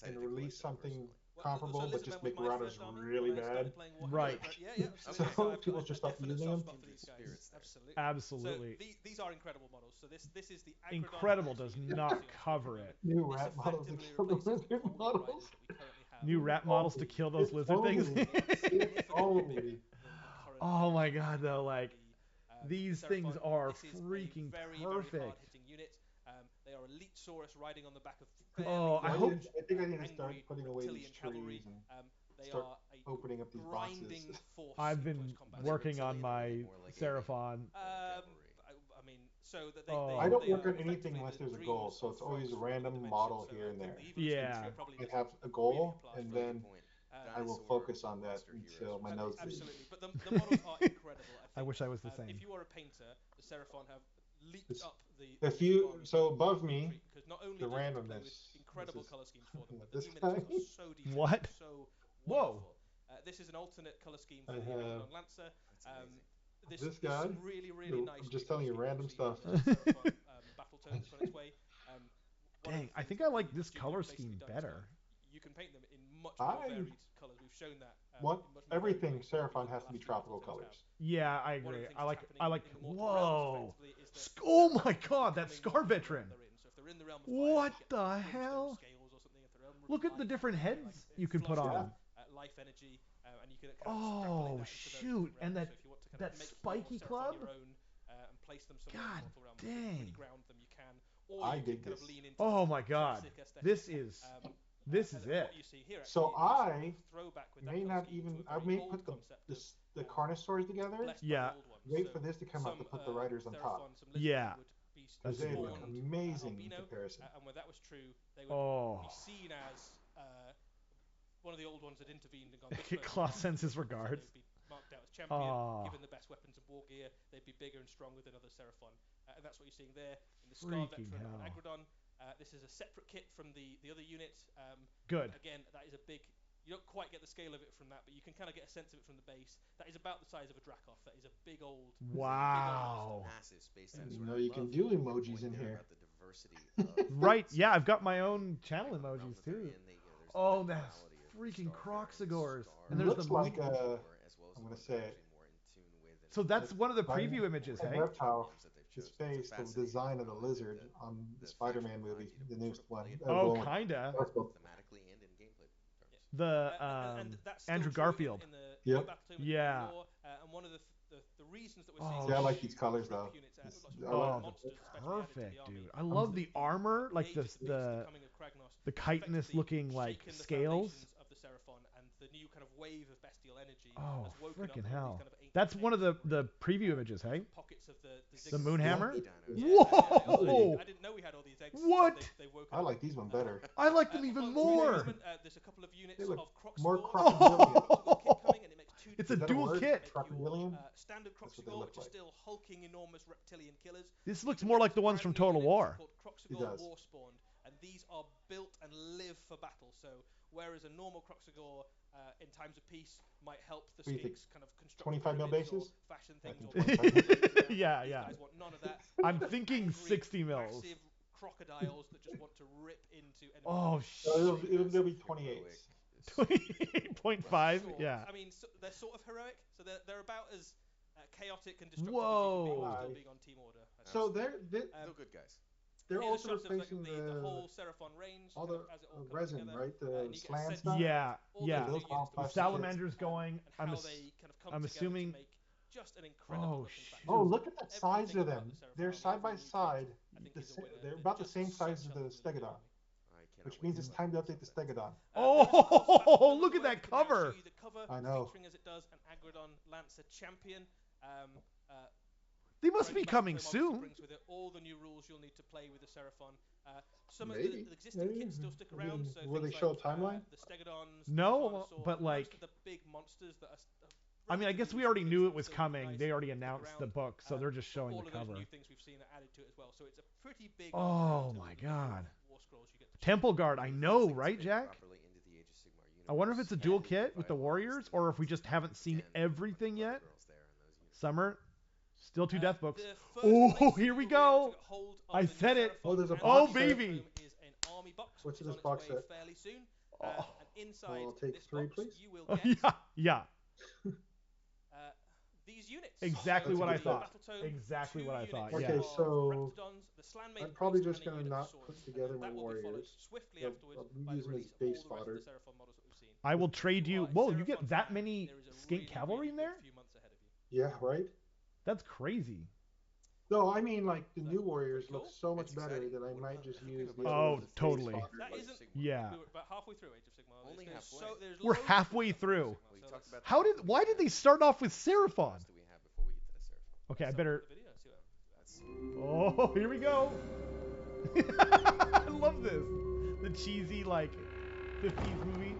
and release something comparable, but just make Marauders really bad? Right. So people just stop using them. Absolutely. So these are incredible models. So this is the incredible does not cover it. New rat models to kill the lizard models. New rat models to kill those lizard things. Oh my God, though, like these things are freaking perfect. They are elite Saurus riding on the back of. I think I need to start putting away these trees and start opening up these boxes. I've been working on my Seraphon. I mean, so that I don't work on anything unless there's a goal, so it's always a random model here and there. Yeah. I have a goal, and then I will focus on that until my nose bleeds. Absolutely, but the models are incredible. I wish I was the same. If you are a painter, the Seraphon have leaped up so above me, not only the randomness. Incredible color schemes for them, but this the new minis are so detailed. What? So whoa. This is an alternate color scheme for the Adepticon Lancer. this guy. Really nice. I'm just telling you random stuff. Battle tones on its way. Dang, I think I like this color scheme better. You can paint them in much more varied colors. We've shown that. Everything Seraphon has to be tropical colors. Yeah, I agree. I like. Whoa! Oh my God, that Scar Veteran. What the hell? Look at the different heads you can put on. Life energy, and you can oh shoot! And that spiky club. And place them God dang! Ground them, you can, or I you dig can this. Lean into oh my God! This is it. You see here, so I may not even. I may put the Carnosaurs together. Yeah. Wait for this to come out to put the riders on top. Yeah. That's amazing in comparison. And when that was true, they would be seen as one of the old ones that intervened and gone. Claw sends his regards. They'd be marked out as champion, given the best weapons and war gear. They'd be bigger and stronger than other Seraphon, and that's what you're seeing there in the Scar Veteran and Agrodon. This is a separate kit from the other unit. Good. Again, that is a big. You don't quite get the scale of it from that, but you can kind of get a sense of it from the base. That is about the size of a Dracoth. That is a big old. Wow. Massive space you know you can do emojis in here. The diversity right. Yeah, I've got my own channel emojis too. Oh, that's freaking Croxagores. And there's looks like I'm gonna say it. So that's one of the preview images, hey? Reptile. His face, the design of the lizard on the Spider-Man movie, the newest one. Oh, kinda. Thematically and in gameplay terms. The Andrew Garfield. Yep. Yeah. And one of the reasons that we're seeing. See, I like these colors though. Perfect, dude. I love the armor, like the chitinous looking like scales. Of the Seraphon and the new kind of wave of bestial energy. Oh, freaking hell! That's one of the preview images, hey? Pockets of the Moonhammer. Whoa! I didn't know we had all these eggs. What? I like these one better. I like them even more. There's a couple of units of more Crocodile. It's a dual kit. Standard Croxagore, which is still hulking, enormous reptilian killers. This looks more like the ones from Total War. Croxagore Warspawned, and these are built and live for battle. So whereas a normal Croxagore in times of peace might help the skinks kind of construct 25 mil bases, fashion things. Yeah. Guys want none of that. I'm thinking 60 mils. Massive crocodiles that just want to rip into enemies. Oh shit! So it'll be 28s. 28.5. Yeah. I mean, they're sort of heroic. So they're about as chaotic and destructive as still being on Team Order. So they're good guys. They're also replacing the whole Seraphon range, all the resin, together. right? The slant stuff. Yeah. The Salamander's going. I'm assuming. Just an incredible look at that size of them. They're side by side. They're about the same size as the Stegodon. Which means it's time to update the Stegodon. Oh, look at that cover! I know. Featuring as it does an Agrodon Lancer champion. They must be coming soon. Brings with it all the new rules you'll need to play with the Seraphon. Some of the existing kits still stick around. So will they show a timeline? The Stegodons. No, but like the big monsters that are. I mean, I guess we already knew it was coming. They already announced the book, so they're just showing the cover. All of those new things we've seen are added to it as well. So it's a pretty big. Oh my God. Temple Guard, I know, right, Jack? I wonder if it's a dual kit with the Warriors, or if we just haven't seen everything yet. Summer, still 2 death books. Oh, here we go! I said it. Oh, there's a box. Oh, baby! What's in this box set? Fairly soon. Oh. And inside I'll take this 3, box, please. you will get yeah. These units. Exactly what I thought. Exactly what I thought. Okay, yeah. so I'm probably just gonna not put together my Warriors. I'll use them as base fodder. I will trade you. Whoa, you get that many skink cavalry in there? Yeah, right. That's crazy. No, I mean like the new Warriors look so much better that I might just use. The totally. That isn't. Yeah. We're about halfway through Age of Sigmar. Only halfway. We're halfway through. Why did they start off with Seraphon? Okay, I better. Oh, here we go. I love this. The cheesy like 50s movie.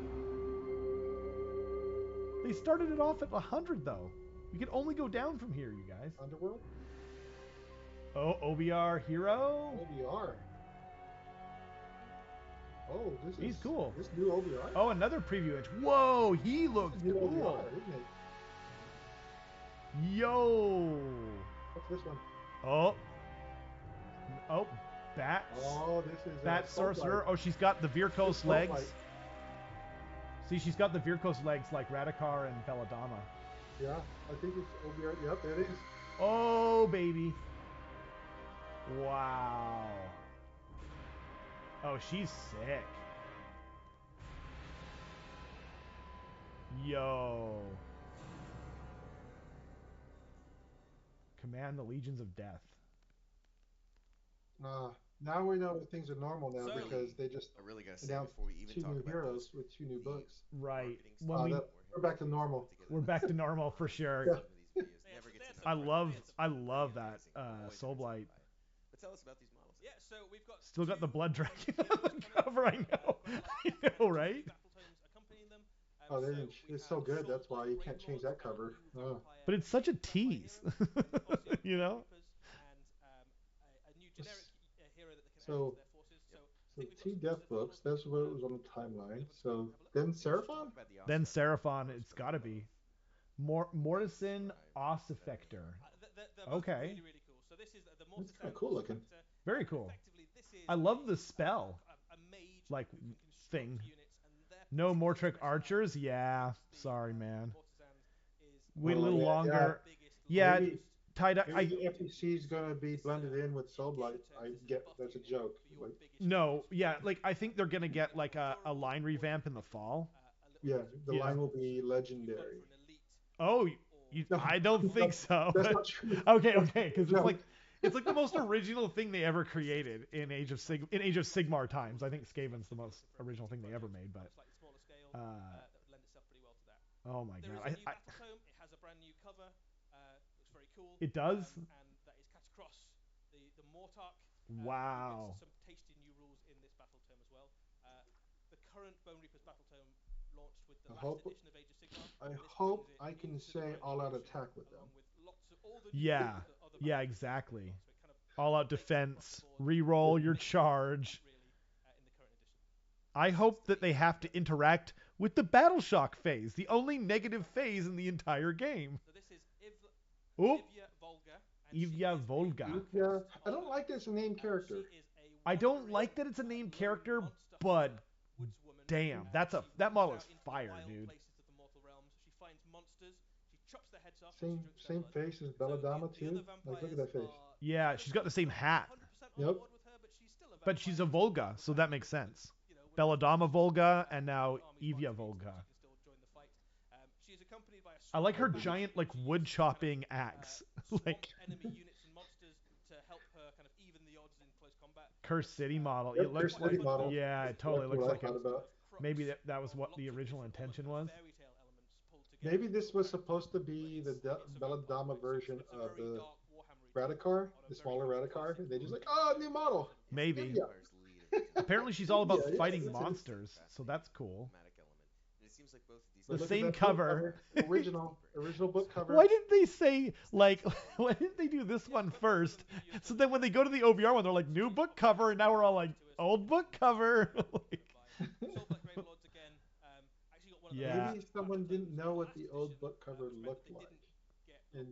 They started it off at 100 though. We can only go down from here, you guys. Underworld? Oh, OBR hero. OBR. Oh, he's cool. This new OBR. Oh, another preview image. Whoa, he looks cool. OBR, isn't it? Yo. What's this one? Oh. Oh. Bat. Oh, this is Bat Sorcerer. Oh, she's got the Virkos legs. See, she's got the Virkos legs like Radikar and Belladonna. Yeah, I think it's OBR. Yep, there it is. Oh, baby. Wow. Oh, she's sick. Yo. Command the Legions of Death. Now we know that things are normal now because they just really announced 2 new heroes with 2 new books. Right. We're back to normal. We're back to normal for sure. Yeah. I love that Soulblight. But tell us about these models. Yeah, so we've got still got the Blood Dragon on the cover. I know. I know, right? Oh, it's so good. That's why you can't change that cover. Oh. But it's such a tease, you know. So 2 death books. That's what it was on the timeline. So then Seraphon. Then Seraphon. It's got to be. Mortison Ossifector. Okay. It's kind of cool looking. Very cool. I love the spell. Like thing. No Mortric Archers? Yeah. Sorry, man. Wait a little longer. Yeah. FEC is going to be blended in with Soulblight. I get that's a joke. Like, no. Yeah. Like I think they're going to get like a line revamp in the fall. Yeah. The line will be legendary. Oh, I don't think so. That's not true. Okay. Because it's like the most original thing they ever created in Age of Sigmar times. I think Skaven's the most original thing they ever made, but oh my god! There is a new battle tome. It has a brand new cover. Looks very cool. It does. And that is cut across the Mortarch. Wow. Some tasty new rules in this battle tome as well. The current Bone Reapers battle tome launched with the last edition of Age of Sigmar. I hope I can say all-out attack with them. Yeah, exactly. All-out defense, re-roll your charge. I hope that they have to interact with the Battle Shock phase, the only negative phase in the entire game. So this is Ivya Volga. Ivya Volga. Yeah, I don't like that it's a named character. I don't like that it's a named character, but damn, that model is fire, dude. Same face as Belladonna too. Like, look at that face. Yeah, she's got the same hat. Yep. But she's a Volga, so that makes sense. Belladonna Volga and now Ivya Volga. I like her giant like wood chopping axe. Like Curse City model. Yep, it looks Curse City like model. Yeah, it totally looks like it. About. Maybe that was what the original intention was. Maybe this was supposed to be the Belladonna version of the Radikar, the smaller Radikar. They just like, new model. Maybe. Apparently she's all about fighting monsters, so that's cool. The same cover. Original book cover. Why didn't they say, like, why didn't they do this one first? So then when they go to the OBR one, they're like, new book cover, and now we're all like, old book cover. Yeah. Maybe someone didn't know what the old book cover looked like.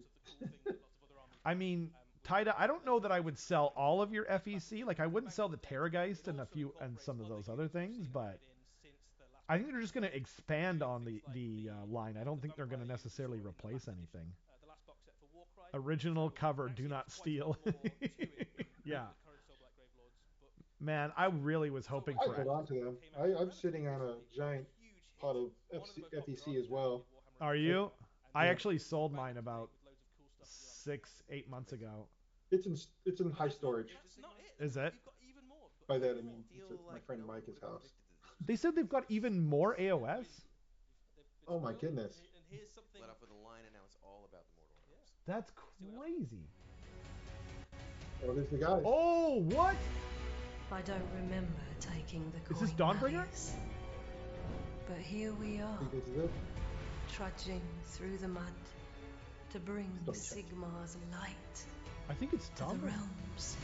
I mean, Taida, I don't know that I would sell all of your FEC. Like, I wouldn't sell the Terrorgeist and some of those other things, but I think they're just going to expand on the line. I don't think they're going to necessarily replace anything. Original cover, do not steal. Yeah. Man, I really was hoping for it. I hold on to them. I'm sitting on a giant pot of FEC as well. Are you? I actually sold mine about 6-8 months ago. It's in high storage. Is it? By that I mean it's at my friend Mike's house. They said they've got even more AOS. Oh my goodness! Let up with a line, and now it's all about the Mortal Realms. That's crazy. Oh, there's the guy. Oh, what? I don't remember taking the coin. Is this Dawnbringer? But here we are, trudging through the mud to bring Sigmar's light. I think it's to the realms.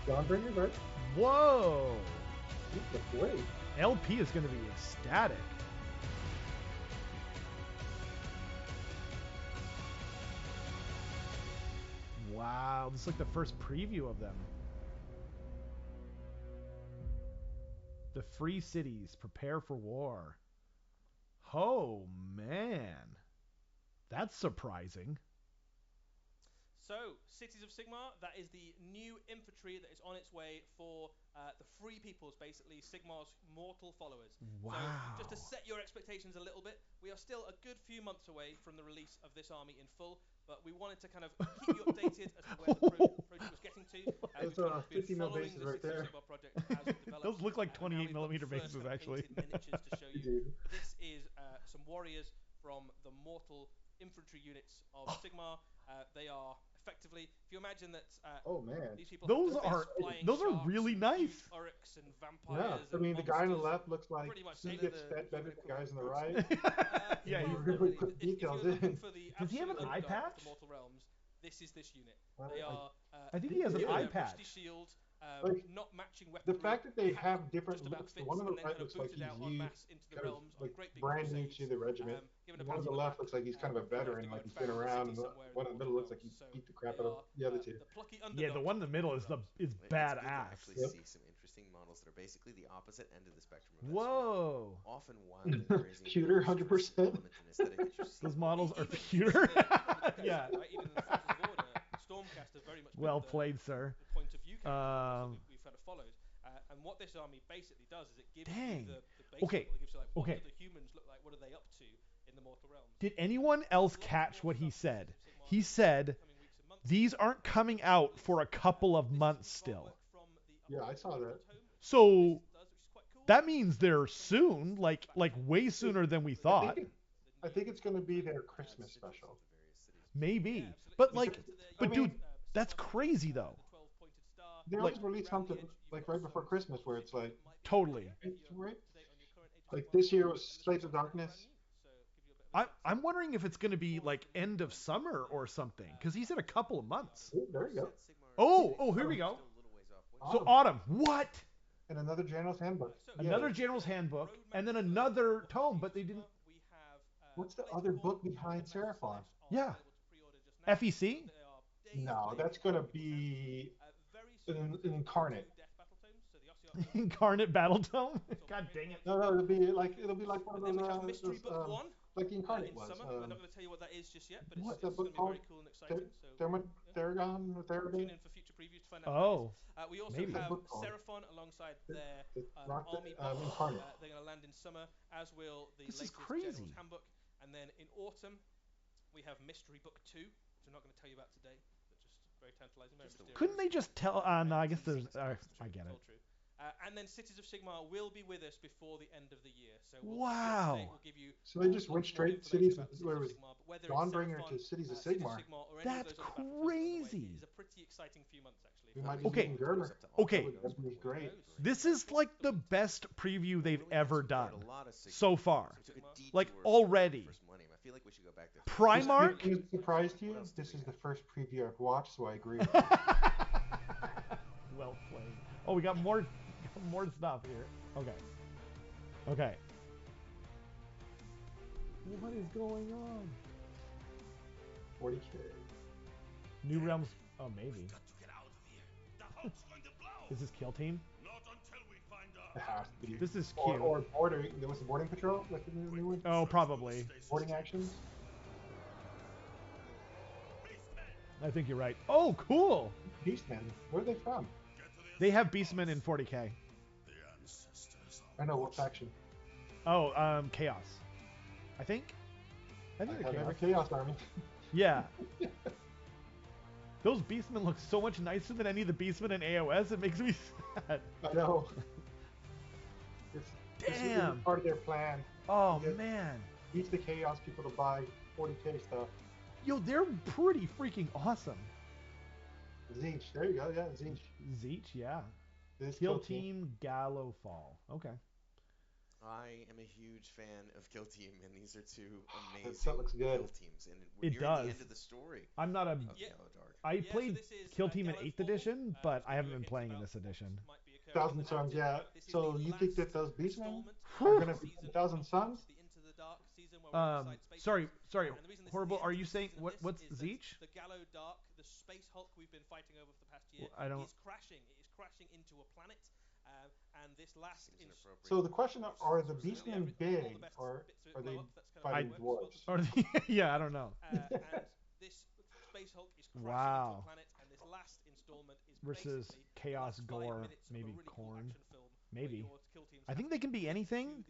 Dawnbringer, right? Whoa! Wait. LP is going to be ecstatic. Wow, this is like the first preview of them. The free cities prepare for war. Oh man, that's surprising. So, Cities of Sigmar, that is the new infantry that is on its way for the free peoples, basically, Sigmar's mortal followers. Wow. So, just to set your expectations a little bit, we are still a good few months away from the release of this army in full, but we wanted to kind of keep you updated as to where the project was getting to. Those are 50 mil bases right there. Those look like 28 millimeter bases, actually. Miniatures to show you. This is some warriors from the mortal infantry units of Sigmar. They are effectively, if you imagine that these people those are really nice. Oryx and vampires. Yeah, I mean the guy on the left looks like he gets fed better than the guys on the right. Yeah, he really put details in. Does he have an eye patch? The Mortal Realms, this is this unit. They are. I think he has an eye patch. Shield, not matching weaponry. The fact that they have different looks. The one on the right looks like he's brand new to the regiment. The one on the left looks like he's kind of a veteran, like he's been around, and the one in the middle looks like he beat the crap out of the other two. Yeah, the one in the middle is badass. Actually, see some interesting models that are basically the opposite end of the spectrum. Whoa! Often wild and crazy. Pewter, 100%. Those models are pewter. Yeah. Stormcaster very much well played, sir. The point of view we've kind of followed. And what this army basically does is it gives you the basic. Okay. It gives you like, what do the humans look like? What are they up to in the Mortal Realms? Did anyone else catch what he said? He said these aren't coming out for a couple of months still. Yeah, I saw that. So that means they're soon, like way sooner than we thought. I think it's going to be their Christmas special. Maybe. But dude, that's crazy though. They always release something like right before Christmas where it's like totally. Right? Like this year was Slaves of Darkness. I'm wondering if it's going to be like end of summer or something, because he said a couple of months. Ooh, there you go. Oh, here we go. So autumn. What? And another General's Handbook. Another General's Handbook, and then another tome, but they didn't. What's the other book behind Seraphon? Yeah. FEC? No, that's going to be an Incarnate. Incarnate Battle Tome? God dang it. No, it'll be like one of those like the Incarnate was. I'm not going to tell you what that is just yet, but it's the going to be very cool and exciting. Theragon. Tune in for future previews to find out. We also have Seraphon alongside their army. Incarnate. They're going to land in summer, as will the latest General's Handbook. And then in autumn, we have Mystery Book 2, which I'm not going to tell you about today, but just very tantalizing. Couldn't they just tell? No, I guess there's. I get it. And then Cities of Sigmar will be with us before the end of the year. So wow. We'll give you so they just went straight Cities of Dawnbringer to Cities of Sigmar. That's crazy. It's a pretty exciting few months actually. Okay. That'd be great. This is like the best preview they've ever done so far. Like already. I feel like we should go back there. Primarch. Is surprised to you? This is the first preview I've watched, so I agree. Well played. Oh, we got more stuff here. Okay. What is going on? 40K. New Realms. Oh, maybe. Is this Kill Team? It has to be. This is cute. Or boarding. There was a boarding patrol, like the new one. Oh, probably. Boarding actions. I think you're right. Oh, cool. Beastmen. Where are they from? They have Beastmen in 40K. I know what faction. Oh, Chaos. I think they're Chaos. Chaos Army. Yeah. Those Beastmen look so much nicer than any of the Beastmen in AOS. It makes me sad. I know. This is part of their plan. Oh man. Teach the Chaos people to buy 40K stuff. Yo, they're pretty freaking awesome. Zeech, there you go. Yeah, Zeech. Zeech, yeah. This Kill Team Gallowfall. Okay. I am a huge fan of Kill Team, and these are two amazing that looks good. Kill Teams. And we're near the end of the story. I'm not a. I played Kill Team in 8th edition, but I haven't been playing in this edition. 1,000 Suns, yeah. So you think that those Beastmen are going to be 1,000 Suns? Sorry, Horrible. Are you saying what's Zeech? The Gallo Dark, the the Space Hulk we've been fighting over for the past year is crashing. It is crashing into a planet, and this last. So the question: are the Beastmen big, or are they fighting dwarves? Yeah, I don't know. And this Space Hulk is crashing into a planet, and this last installment is versus Chaos Gore, maybe Korn, maybe. I think they can be anything.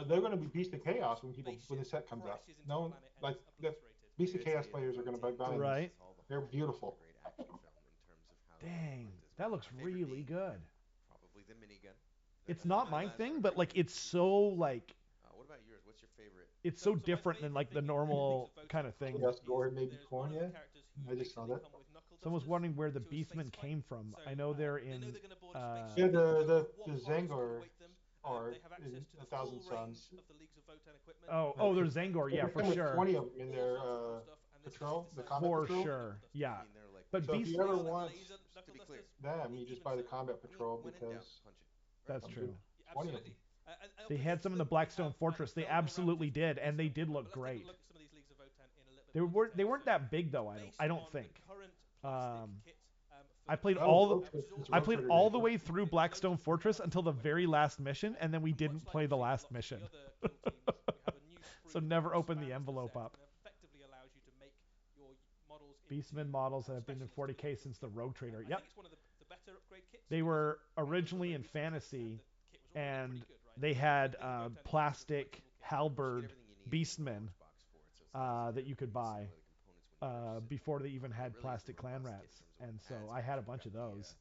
They're going to be Beast of Chaos when the set comes out. No, like the Beast of Chaos players are going to buy them. Right. They're beautiful. Dang, that looks really good. Probably the minigun. It's not my thing, but like it's so like. What about yours? What's your favorite? It's so different than like the normal kind of thing. Chaos Gore, maybe Korn, yeah. I just saw that. Someone's wondering where the Beastmen came from. I know they're in. Yeah, the Zangor are in 1,000 Suns. Oh, there's Zangor, yeah, for sure. 20 of them in their patrol, the combat patrol. For sure, yeah. But so if you ever want them, you just buy the combat patrol because that's true. 20 of them. They had some in the Blackstone Fortress. They absolutely did, and they did look great. They weren't that big though. I don't think. I played all the way through Blackstone Fortress until the very last mission, and then we didn't play the last mission. So never opened the envelope up. Beastmen models that have been in 40K since the Rogue Trader. Yep. They were originally in Fantasy, and they had plastic halberd Beastmen that you could buy before they even had plastic clan rats. And so I had a bunch of those.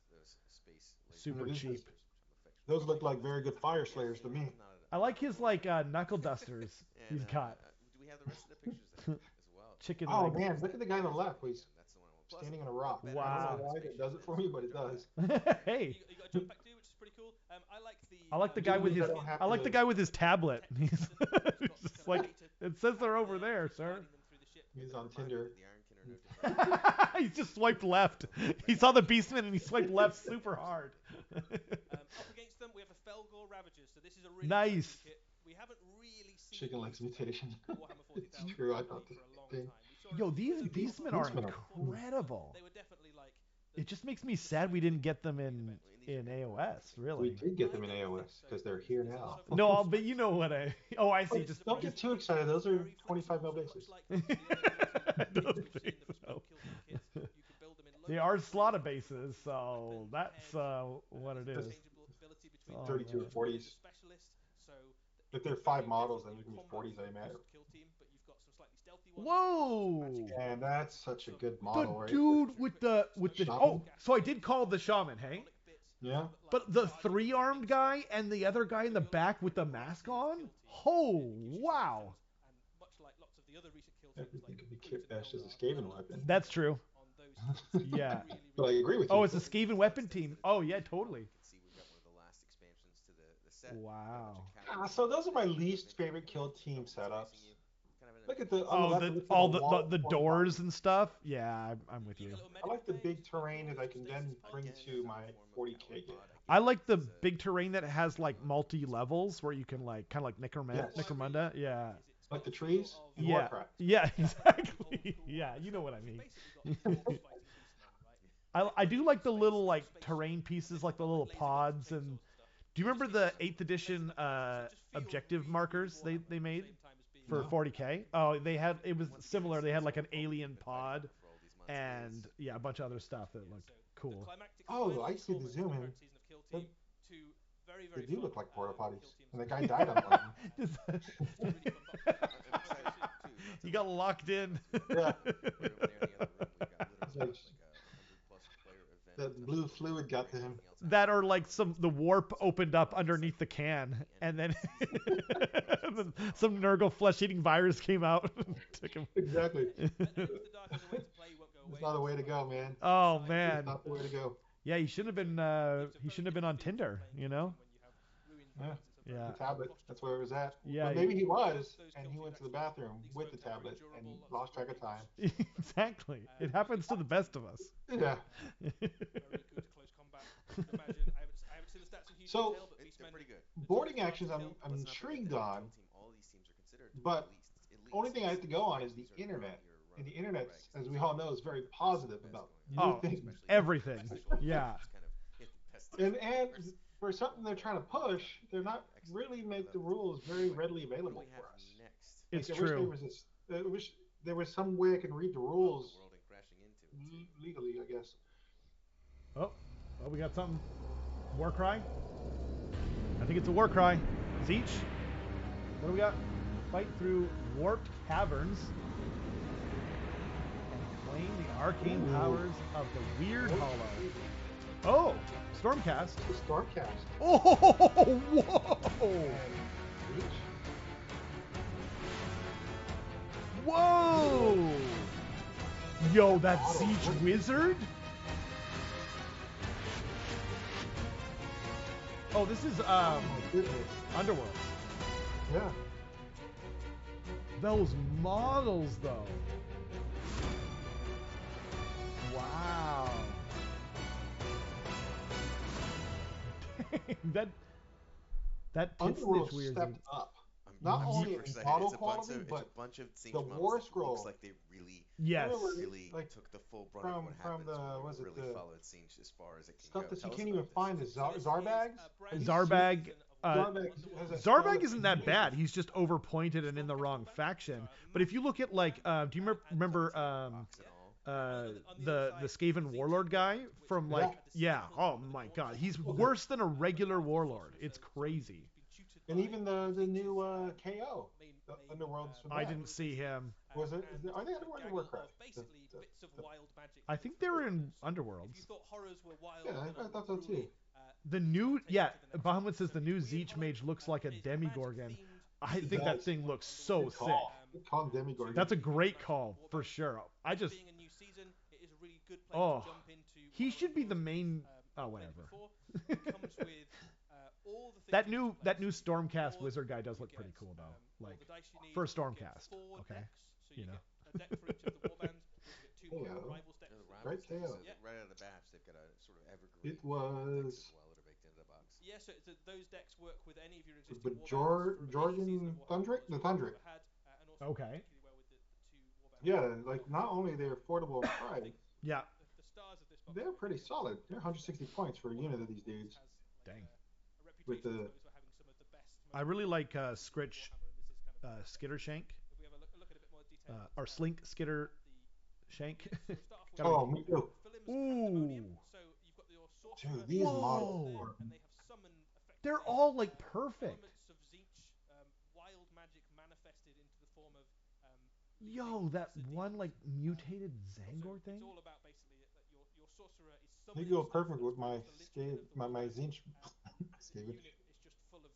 Super cheap. Those look like very good fire slayers to me. I like his like knuckle dusters he's got. Do we have the rest of the pictures as well? Chicken legs. Oh man, look at the guy on the left. He's standing on a rock. Wow. I don't know why it does it for me, but it does. Hey. You got jump pack too, which is pretty cool. I like the guy with his. I like the guy with his tablet. He's just like it says they're over there, sir. He's on Tinder. He just swiped left. He saw the Beastman and he swiped left super hard. Up against them, we have the Felgor Ravagers. So this is a really nice. Kit. We haven't really seen Chicken Legs mutation. It's true. I thought the thing. Yo, these Beastmen are incredible. They were definitely like. It just makes me sad we didn't get them in AOS. Really. We did get them in AOS because they're here now. No, but you know what I. Oh, I see. Just don't get too excited. Those are 25 mil bases. I don't think so. They are slaughter bases, so that's what it is. 32 or 40s. If they're 5 models, then you can be 40s, I imagine. Whoa! And that's such a good model. The dude with the oh, so I did call the shaman, hey? Yeah. But the 3-armed guy and the other guy in the back with the mask on? Oh, wow. Everything could be kit bashed as a Skaven weapon. That's true. Yeah. But I agree with you. Oh, it's a Skaven weapon team. Oh, yeah, totally. Wow. So those are my least favorite kill team setups. Look at the the doors and stuff. Yeah, I'm with you. I like the big terrain that I can then bring to my 40K game. I like the big terrain that has like multi levels where you can like kind of like Necromunda. Yeah. Like the trees? Yeah. Warcraft. Yeah, exactly. Yeah, you know what I mean. I do like the little like terrain pieces, like the little pods. And do you remember the 8th edition objective markers they made for 40K? Oh, it was similar. They had like an alien pod and yeah, a bunch of other stuff that looked cool. Oh, I see the zoom in. They do look like porta potties, and the guy died on one. You got locked in. Yeah. The blue fluid got to him. That or like the warp opened up underneath the can, and then some Nurgle flesh-eating virus came out and took him. Exactly. It's not a way to go, man. Oh man. It's not the way to go. Yeah, he shouldn't have been on Tinder, you know? Yeah. The tablet, that's where it was at. Yeah. But maybe he was, and he went to the bathroom with the tablet and lost track of time. Exactly. It happens to the best of us. Yeah. So, boarding actions I'm intrigued on, but only thing I have to go on is the internet. and the internet, as we all know, is very positive about new things. Everything. Yeah. And for something they're trying to push, they're not really make the rules very readily available for us. It's true. I wish there was some way I can read the rules legally, I guess. Oh, we got something. War cry? I think it's a war cry. Zeech? What do we got? Fight through warped caverns and claim the arcane powers of the Weird Hollow. Oh, Stormcast. Stormcast. Oh, whoa! Whoa! Yo, that Zeech Wizard? Oh, this is Underworlds. Yeah. Those models, though. Wow. Dang, that Underworld stepped up. Not only in model quality, but the War Scroll. Looks like they really, really took the full brunt of what happened. Really followed Siege as far as it can stuff go. that you can't even find is Zarbag. Zarbag isn't that bad. He's just overpointed and in the wrong faction. But if you look at like, do you remember the Skaven Warlord guy from like, oh my god, he's worse than a regular Warlord. It's crazy. And even the new KO, the Underworlds. I didn't see him. Was it? Are they Underworlds or Warcraft? I think they were in Underworlds. Yeah, I thought so too. The new, Bahamut says the new Zeech Mage looks like a Demigorgon. I think that thing looks so sick. Call him Demigorgon. That's a great call for sure. He should be the main. Oh, whatever. That new Stormcast Wizard guy does look pretty cool though. Like for a Stormcast, okay, you know. Right KO. Right out of the batch, they've got a sort of evergreen. It was. Yeah, so those decks work with any of your existing But Georgian Thundrick, the Thundrick. Okay. Yeah, like not only they're affordable in price. Yeah. They're pretty solid. They're 160 points for a unit of these dudes. Dang. With the. I really like Scritch, Skittershank, or Slink Skitter Shank. Oh, me too. Ooh. Dude, these models are... They're all like perfect. Yo, that one like mutated Zangor thing. They go perfect with my Zinch.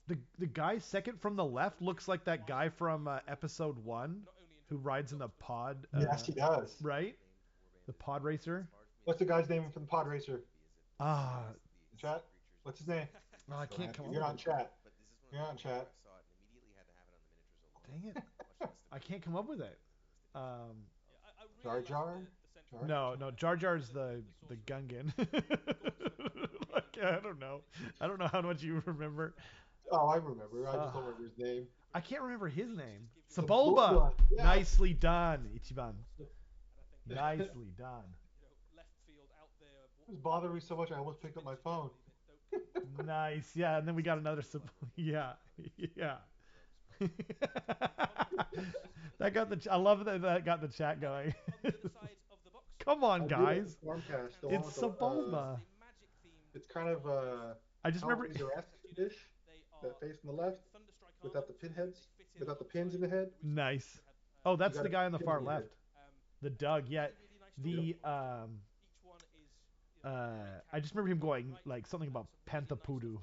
The guy second from the left looks like that guy from episode 1 who rides in the pod. Yes, he does. Right? The pod racer. What's the guy's name from the pod racer? Chat. What's his name? Oh, I can't come up. You're on chat. You're on chat. Dang it! I can't come up with it. Jar Jar? No, Jar Jar's the Gungan. Like, I don't know how much you remember. Oh, I remember. I just don't remember his name. I can't remember his name. Sebulba. Yeah. Nicely done, Ichiban. Nicely done. It was bothering me so much I almost picked up my phone. Nice. Yeah, and then we got another Yeah. That got I love that got the chat going. Come on, guys. It's Sebulba. It's kind of I just remember dish, that face on the left, without the pinheads, without the pins in the head. Nice. Oh, that's the guy on the far left. The Doug, yeah. The I just remember him going like something about Pentapudu.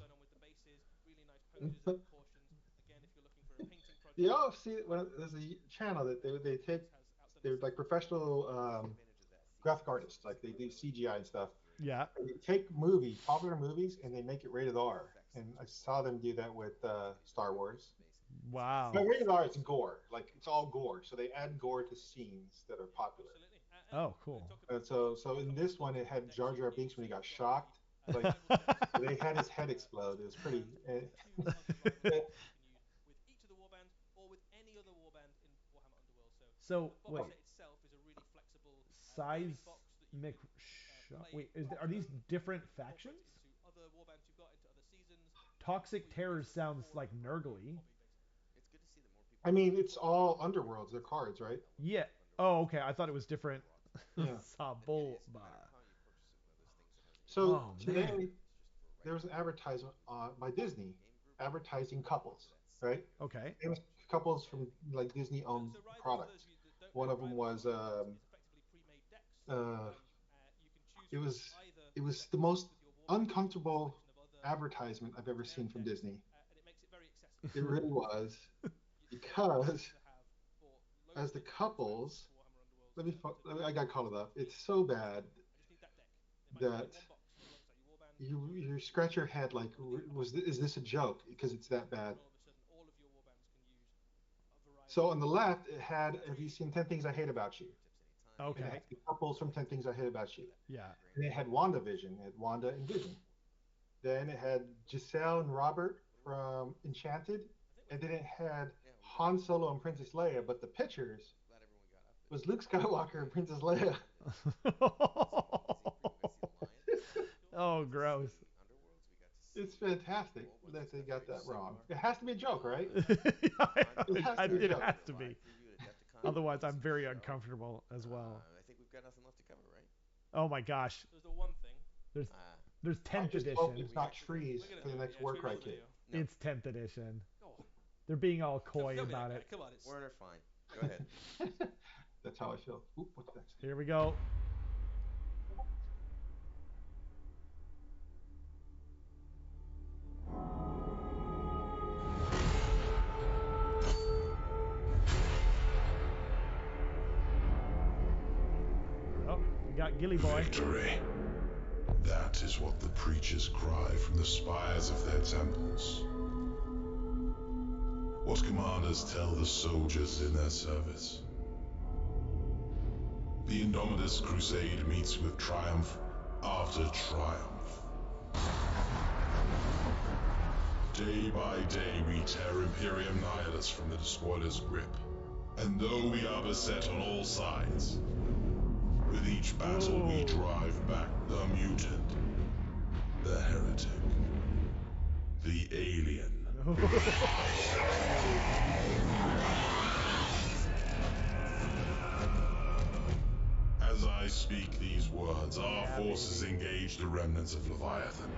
You all see there's a channel that they're like professional graphic artists, like they do CGI and stuff. Yeah. And they take popular movies, and they make it rated R. And I saw them do that with Star Wars. Wow. But rated R, it's gore. Like, it's all gore. So they add gore to scenes that are popular. Oh, cool. And so in this one, it had Jar Jar Binks when he got shocked. Like, they had his head explode. It was pretty... So, wait. Seismic Wait, are these different factions? Toxic Terrors sounds like Nurgly. It's good to see that more people. I mean, it's all Underworlds. They're cards, right? Yeah. Oh, okay. I thought it was different. Yeah. So today there was an advertisement by Disney advertising couples, right? Okay. Famous couples from like Disney-owned products. One of them was it was the most uncomfortable advertisement I've ever seen from Disney. It really was, because as the couples, I gotta call it up. It's so bad that you scratch your head like, is this a joke? Because it's that bad. So on the left, it had, have you seen 10 Things I Hate About You? Okay. It had the couples from 10 Things I Hate About You. Yeah. And it had WandaVision. It had Wanda and Vision. Then it had Giselle and Robert from Enchanted. And then it had Han Solo and Princess Leia. But the pictures was Luke Skywalker and Princess Leia. Oh, gross. It's fantastic that they got that wrong. It has to be a joke, right? It has to be. Otherwise, I'm very uncomfortable as well. I think we've got nothing left to cover, right? Oh my gosh. There's the one thing. There's 10th edition. Hope it's not trees for the next Warcry kit. No. It's 10th edition. They're being all coy about it. Come on, Werner, fine. Go ahead. That's how I feel. Ooh, what's next? Here we go. Oh, we got Gilly Boy. Victory. That is what the preachers cry from the spires of their temples. What commanders tell the soldiers in their service. The Indomitus Crusade meets with triumph after triumph. Day by day we tear Imperium Nihilus from the Despoiler's grip. And though we are beset on all sides, with each battle we drive back the mutant, the heretic, the alien. As I speak these words, our forces engage the remnants of Leviathan.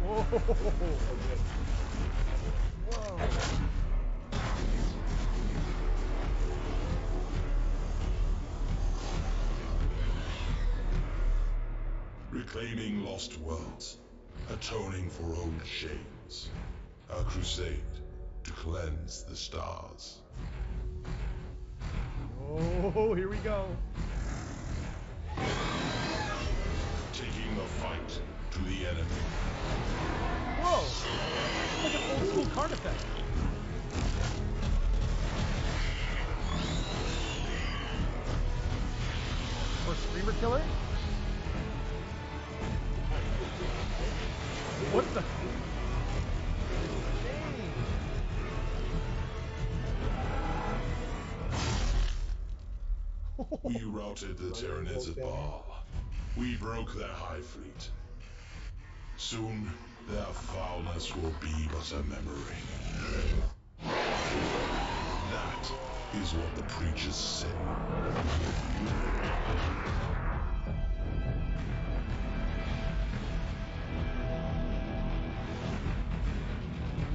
Whoa. Reclaiming lost worlds, atoning for old shames, a crusade to cleanse the stars. Oh, here we go. Taking the fight to the enemy. Whoa! Look at old school card effect. For Screamer Killer? What the? We routed the Tyranids at Baal. We broke their high fleet. Soon, their foulness will be but a memory. That is what the preachers say.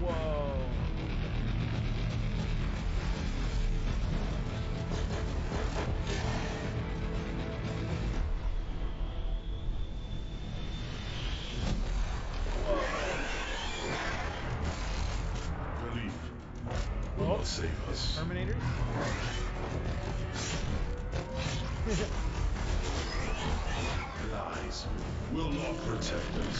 Whoa. Belief will not save us. Terminators? Lies will not protect us.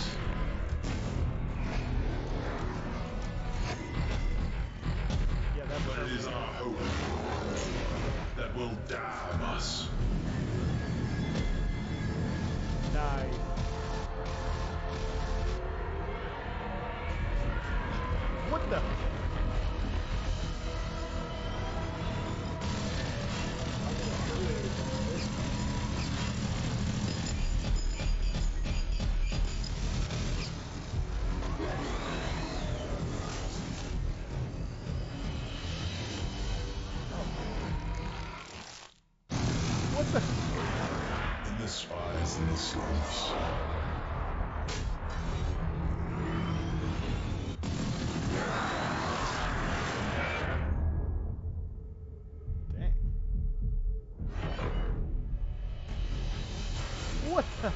But it is our hope that will damn us. Nice. What the? slums. Dang. What the?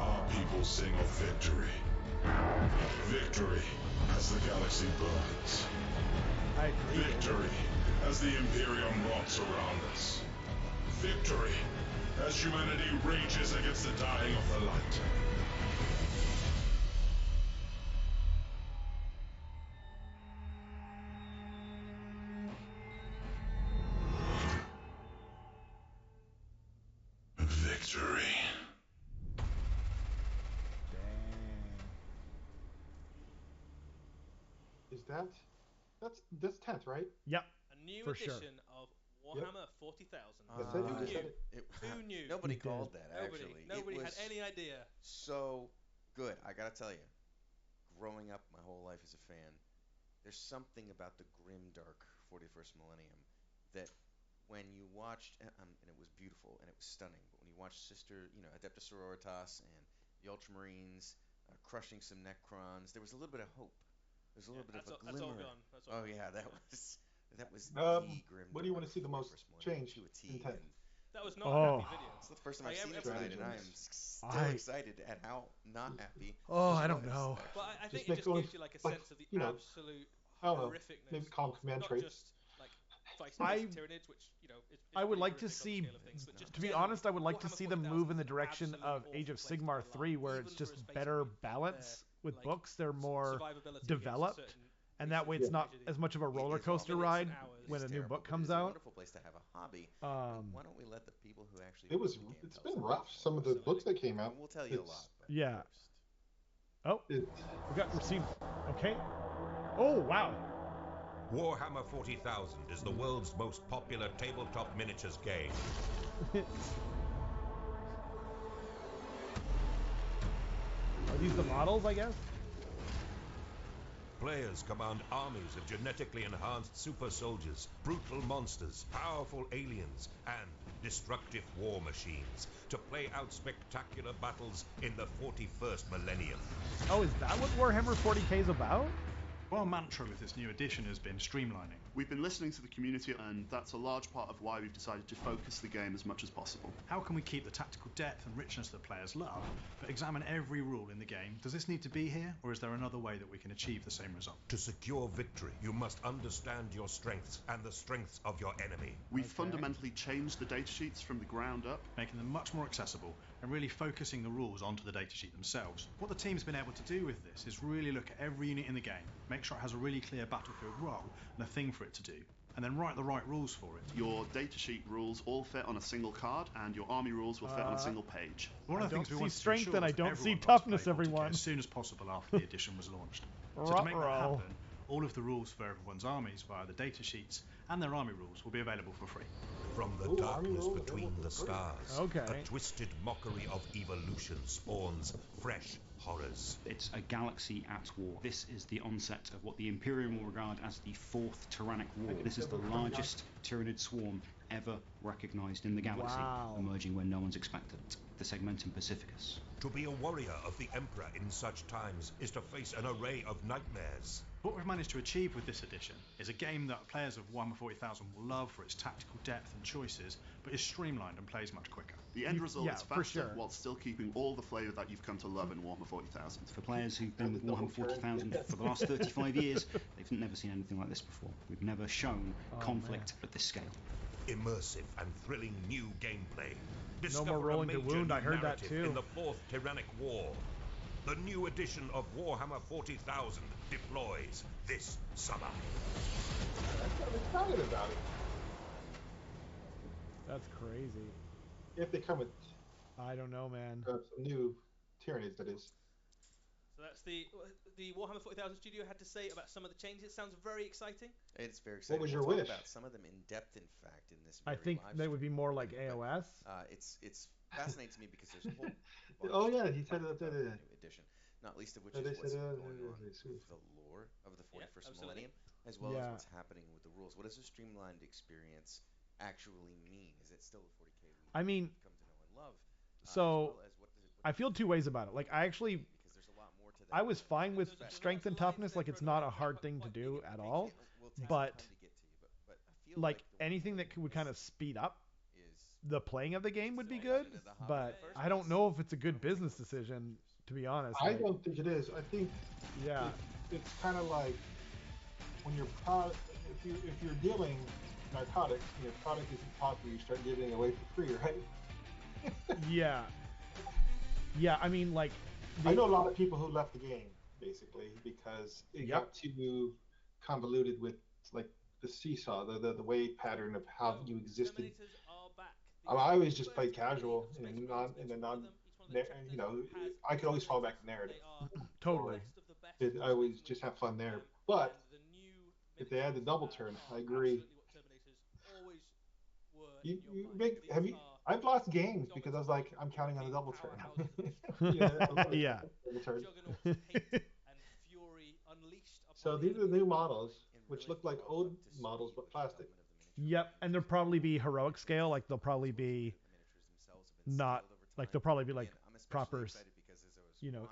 Our people sing of victory. Victory as the galaxy burns. I agree. Victory as the Imperium rots around us. Victory as humanity rages against the dying of the light. Victory. Is that's 10th, right? Yep. A new for edition sure. of Warhammer 40,000. Who knew? Nobody called that, actually. Nobody had any idea. So good. I gotta tell you, growing up my whole life as a fan, there's something about the grim, dark 41st millennium that when you watched, and it was beautiful and it was stunning, but when you watched Adeptus Sororitas and the Ultramarines crushing some Necrons, there was a little bit of hope. There's a little bit of a glimmer. That's all gone. Yeah, that was the grim. What do you want to see the most change to a T? in 10th? That was not a happy video. It's the first time I've seen it tonight, and I am still excited at how not happy. I don't know. But I think it just gives you like a sense of the absolute horrificness. Maybe calm command not traits. just like fighting Tyranids, which I would like to see. To be honest, I would like to see them move in the direction of Age of Sigmar 3, where it's just better balance with books. They're more developed. And that way, it's not as much of a roller coaster ride when a new book comes out. It's a wonderful place to have a hobby. Why don't we let the people who actually It's been rough. Some of the books that came out. We'll tell you a lot. Yeah. Oh, we got received. Okay. Oh wow. Warhammer 40,000 is the world's most popular tabletop miniatures game. Are these the models, I guess? Players command armies of genetically enhanced super soldiers, brutal monsters, powerful aliens, and destructive war machines to play out spectacular battles in the 41st millennium. Oh, is that what Warhammer 40k is about? Our mantra with this new edition has been streamlining. We've been listening to the community, and that's a large part of why we've decided to focus the game as much as possible. How can we keep the tactical depth and richness that players love, but examine every rule in the game? Does this need to be here, or is there another way that we can achieve the same result? To secure victory, you must understand your strengths and the strengths of your enemy. We've fundamentally changed the datasheets from the ground up, making them much more accessible, and really focusing the rules onto the datasheet themselves. What the team's been able to do with this is really look at every unit in the game, make sure it has a really clear battlefield role and a thing for it to do, and then write the right rules for it. Your datasheet rules all fit on a single card, and your army rules will fit on a single page. One of the things we want to strength ensure and I don't is see everyone toughness, everyone. as soon as possible after the edition was launched. So to make that happen, all of the rules for everyone's armies via the datasheets and their army rules will be available for free. From the darkness between the stars, a twisted mockery of evolution spawns fresh horrors. It's a galaxy at war. This is the onset of what the Imperium will regard as the Fourth Tyrannic War. This is the largest Tyranid swarm ever recognized in the galaxy, emerging where no one's expected it. The Segmentum Pacificus. To be a warrior of the Emperor in such times is to face an array of nightmares. What we've managed to achieve with this edition is a game that players of Warhammer 40,000 will love for its tactical depth and choices, but is streamlined and plays much quicker. The end result is faster, while still keeping all the flavour that you've come to love in Warhammer 40,000. For players who've been with Warhammer 40,000 for the last 35 years, they've never seen anything like this before. We've never shown conflict at this scale. Immersive and thrilling new gameplay. No more rolling to wound, I heard that too. In the Fourth Tyrannic War. The new edition of Warhammer 40,000 deploys this summer. I'm excited about it. That's crazy. If they come with... I don't know, man. Some new Tyranids, that is. So that's the Warhammer 40,000 studio had to say about some of the changes. It sounds very exciting. It's very exciting. What was your wish? About some of them in depth, in fact, in this. I think they would be more like AOS. It's fascinating to me because there's a whole. Oh yeah, he said that. New edition, not least of which is what's going on with the lore of the 41st millennium. as well as what's happening with the rules. What does a streamlined experience actually mean? Is it still the 40K we I mean, come to know and love? So I feel two ways about it. Like I actually, because there's a lot more to that. I was fine with strength and toughness. Like it's not a hard thing to do at all. But like anything that would kind of speed up the playing of the game would be good. But I don't know if it's a good business decision, to be honest. I don't think it is. I think it's kind of like when you're if you're dealing narcotics, and your product isn't popular, you start giving it away for free, right? Yeah, I mean, like... I know a lot of people who left the game, basically, because it got too convoluted with, like, the seesaw, the wave pattern of how you existed. I always just played casual in a non, you know, I could always fall back to narrative. Totally. I always just have fun there. But if they add the double turn, I agree. I've lost games because I was like, I'm counting on a double turn. Yeah. So these are the new models, which look like old models but plastic. Yep, and they'll probably be heroic scale. Like they'll probably be not like they'll probably be like proper, you know,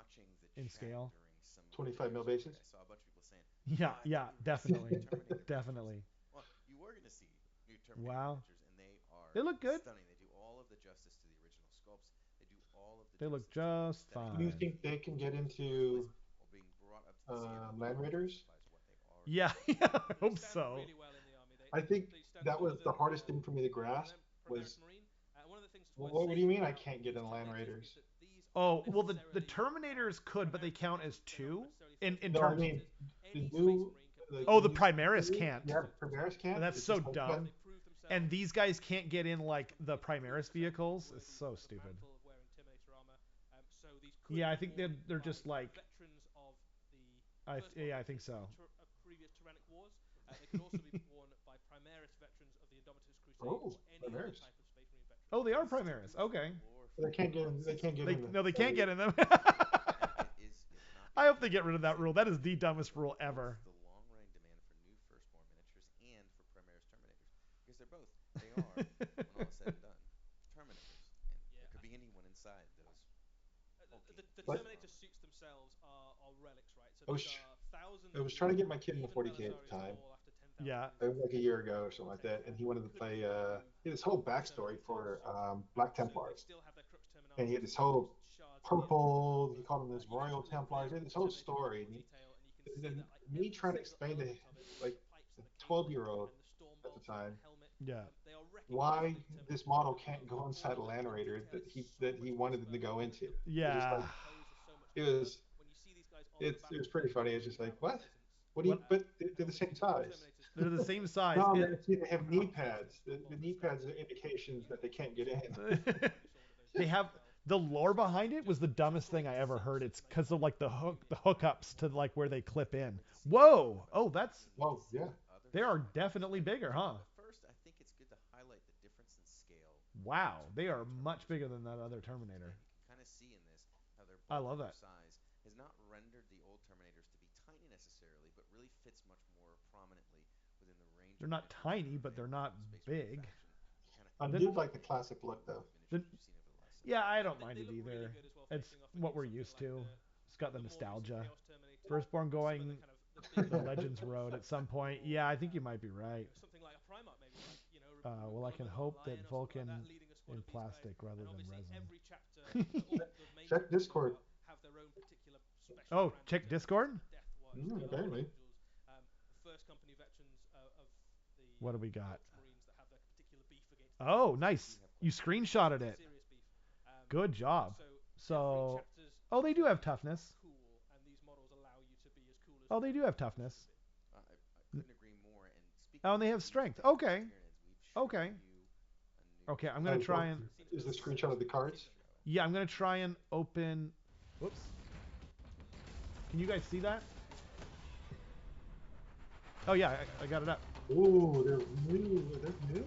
in scale. 25 mil bases. Yeah, definitely, definitely. Well, you were gonna see new wow. Miniatures, and they look good. Stunning. They do all of the justice to the original sculpts. They do all of the. They look just fine. Do you think they can get into Land Raiders? Yeah, I hope so. I think that was the hardest thing for me to grasp. Was what do you mean I can't get in Land Raiders? Oh well, the Terminators could, but they count as two in no, terms. I mean, the new. The Primaris can't. Yeah, Primaris can't. That's so dumb. And these guys can't get in like the Primaris vehicles. It's so stupid. Yeah, I think they're just like. I think so. Previous Tyrannic Wars. They can also be worn by Primaris veterans of the Indomitus Crusade or any other type of Space Marine veteran. Oh, they are Primaris. Okay. They can't get in. They can't get in. No, they can't get in them. I hope they get rid of that rule. That is the dumbest rule ever. The long-running demand for new firstborn miniatures and for Primaris Terminators, because they're both. They are, when all is said and done, Terminators, and there could be anyone inside those. The Terminator suits themselves are relics, right? So I was trying to get my kid into 40K at the time. Yeah. It was like a year ago or something like that, and he wanted to play. He had this whole backstory for Black Templars, and he had this whole purple. He called them this Royal Templars. He had this whole story. And me trying to explain to like a 12-year-old at the time, why this model can't go inside a Land Raider that he wanted them to go into. Yeah. It was pretty funny. It's just like, what? What do you? But they're the same size. They're the same size. No, they have knee pads. The knee pads are indications that they can't get in. They have the lore behind it was the dumbest thing I ever heard. It's because of like the hookups to like where they clip in. Whoa! Oh, that's. Whoa! Yeah. They are definitely bigger, huh? First, I think it's good to highlight the difference in scale. Wow, they are much bigger than that other Terminator. You can kind of see in this how they're I love that. Size has not rendered the old Terminators to be tiny necessarily, but really fits much more prominently within the range. They're not tiny, but they're not big. I do like the classic look though. Yeah, I don't mind it either. It's what we're used to. It's got the nostalgia. Firstborn going the Legends road at some point. Yeah, I think you might be right. Well, I can hope that Vulcan in plastic rather than resin. Check Discord. Oh, check Discord? Apparently. What do we got? Oh, nice. You screenshotted it. Good job. So, oh, they do have toughness. Oh, they do have toughness. I couldn't agree more. Oh, and they have strength. Okay. Okay. Okay, I'm going to try and... Is the screenshot of the cards? Yeah, I'm going to try and open... Whoops. Can you guys see that? Oh, yeah, I got it up. Ooh, they're new. Are they new?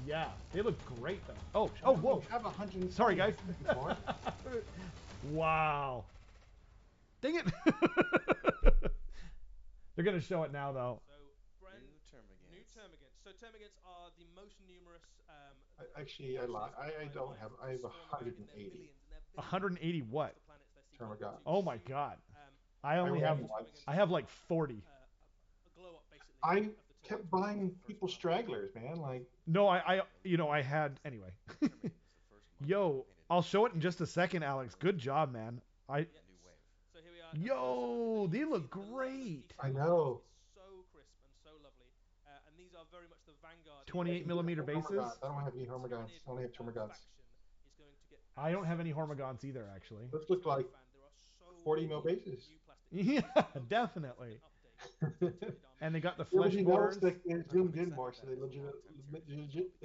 Yeah, they look great, though. Oh, whoa. I have 100. Sorry, guys. Wow. Dang it. They're going to show it now, though. New termagants. So termagants are the most numerous. Actually, I lied. I don't have. I have 180. 180 what? Termagants. Oh my god. I only have. I have like 40. I kept buying people stragglers, man. Like. No, I had anyway. Yo, I'll show it in just a second, Alex. Good job, man. So here we are. Yo, they look great. I know. So crisp and so lovely. And these are very much the vanguard. 28mm bases. I don't have any Hormagons. I only have Termagants. I don't have any Hormagons either, actually. Those look like 40mm bases. Yeah, definitely. And they got the flesh bores. They zoomed in more, so they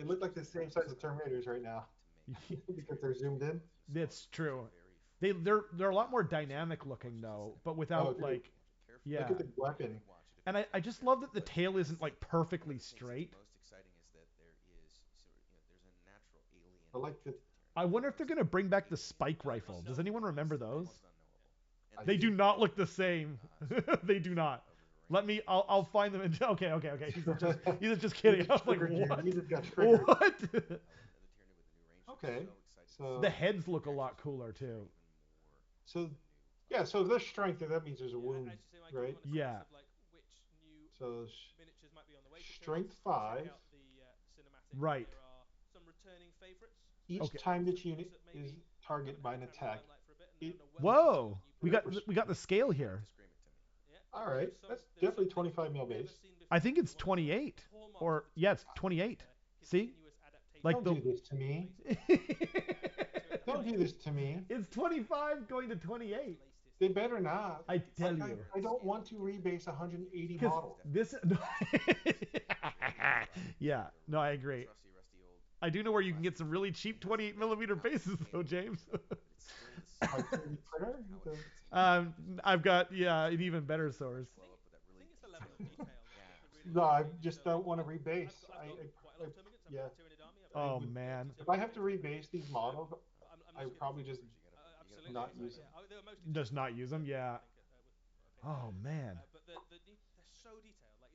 look like the same size as Terminators right now. Because they're zoomed in. That's true. They're a lot more dynamic looking though, but without like, yeah. Look at the weapon. And I just love that the tail isn't like perfectly straight. Most exciting is that there's a natural alien. I like the. I wonder if they're gonna bring back the spike rifle. Does anyone remember those? They do not look the same. They do not. I'll find them. Okay. He's just kidding. I was like, what? What? Okay. So the heads look a lot cooler too. So, yeah. So there's strength, and that means there's a wound, right? Yeah. So strength 5. Right. Each time this unit is targeted by an attack. Whoa! We got the scale here. All right, that's definitely 25mm base. I think it's 28, or yeah, it's 28. See? Like Don't do this to me. Don't do this to me. It's 25 going to 28. They better not. I tell you. I don't want to rebase 180 models. This. Yeah. No, I agree. I do know where you can get some really cheap 28mm bases, though, James. I've got an even better source. No, I just don't want to rebase. Yeah. Oh man. If I have to rebase these models, I would probably just not use them. Just not use them, yeah. Oh man.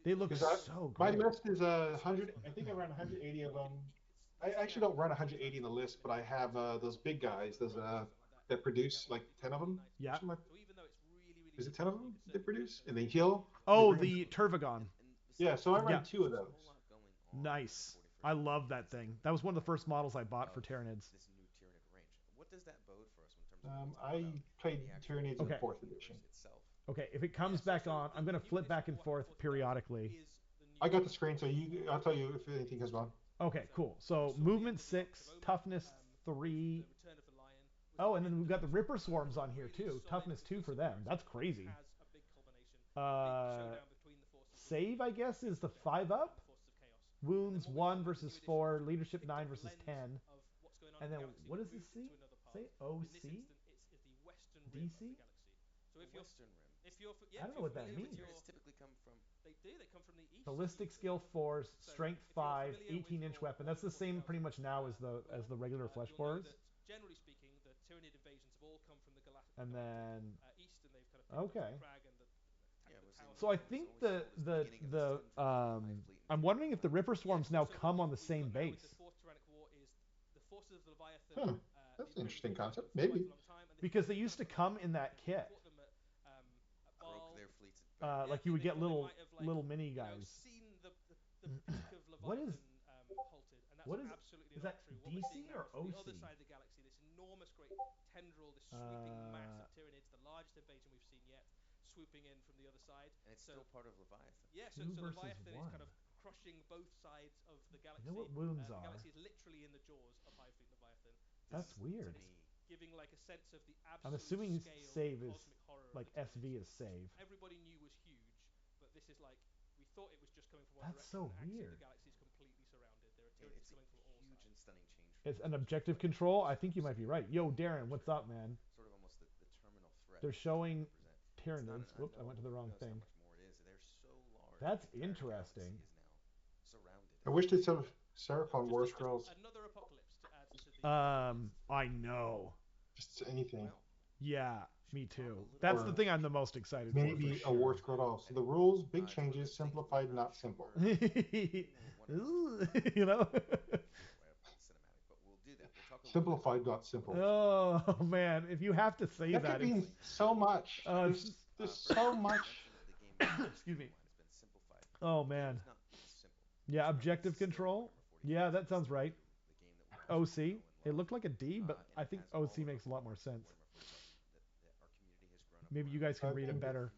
They look so great. My list is 100. I think I run 180 of them. I actually don't run 180 in the list, but I have those big guys. Those that produce like 10 of them. Yeah. Is it 10 of them they produce? And they heal? Oh, the Turvagon. Yeah, so I run 2 of those. Nice. I love that thing. That was one of the first models I bought for Tyranids. What does that bode for us in terms of I played Tyranids in 4th edition. Okay, if it comes back on, I'm going to flip back and forth periodically. I got the screen, so I'll tell you if anything comes on. Okay, cool. So movement 6, toughness 3. Oh, and then we've got the Ripper Swarms on here too. Toughness 2 for them. That's crazy. Save, I guess, is the 5 up. Wounds 1 versus 4. Leadership 9 versus 10. And then what does this say? Say OC? DC? I don't know what that means. Typically come from. They come from the east. Ballistic skill 4, strength 5, 18-inch weapon. That's the same pretty much now as the regular flesh borers. Generally speaking, the Tyranid invasions have all come from the Galactic and then east, and they've kind of okay. Prague and So I think I'm wondering if the Ripper Swarms now come on the same base. That's an interesting concept. Maybe. Because they used to come in that kit. Like you would get little mini guys. What is that DC or OC? The other side of the galaxy, this enormous great tendril, this sweeping mass of Tyranids, the largest invasion we've seen yet, swooping in from the other side. And it's still part of Leviathan. Yeah, so Leviathan is kind of crushing both sides of the galaxy. You know what wounds the are? galaxy is literally in the jaws of Hive Fleet Leviathan. That's weird. Giving like a sense of the absolute I'm assuming scale save is cosmic horror like SV is save. Everybody knew was huge, but this is like we thought it was just coming from one That's direction. So weird. The galaxy is completely surrounded. There are Tyranids coming from all huge sides. And stunning change. It's an objective control. I think you might be right. Yo, Darren, what's up, man? Sort of almost the terminal threat. They're showing Tyranids. Whoops, I went to the wrong thing. That's interesting. I wish they some Seraphon War Scrolls. Another apocalypse to add to the I know. Just anything. Yeah. Me too. That's the thing I'm the most excited for. Maybe a war scroll. So the rules, big changes, simplified, not simple. You know? Simplified, not simple. Oh man, if you have to say that could mean so much. There's so much. Excuse me. Oh man. Yeah, objective control. Yeah, that sounds right. OC. It looked like a D, but I think OC makes a lot more sense. Maybe you guys can read it better.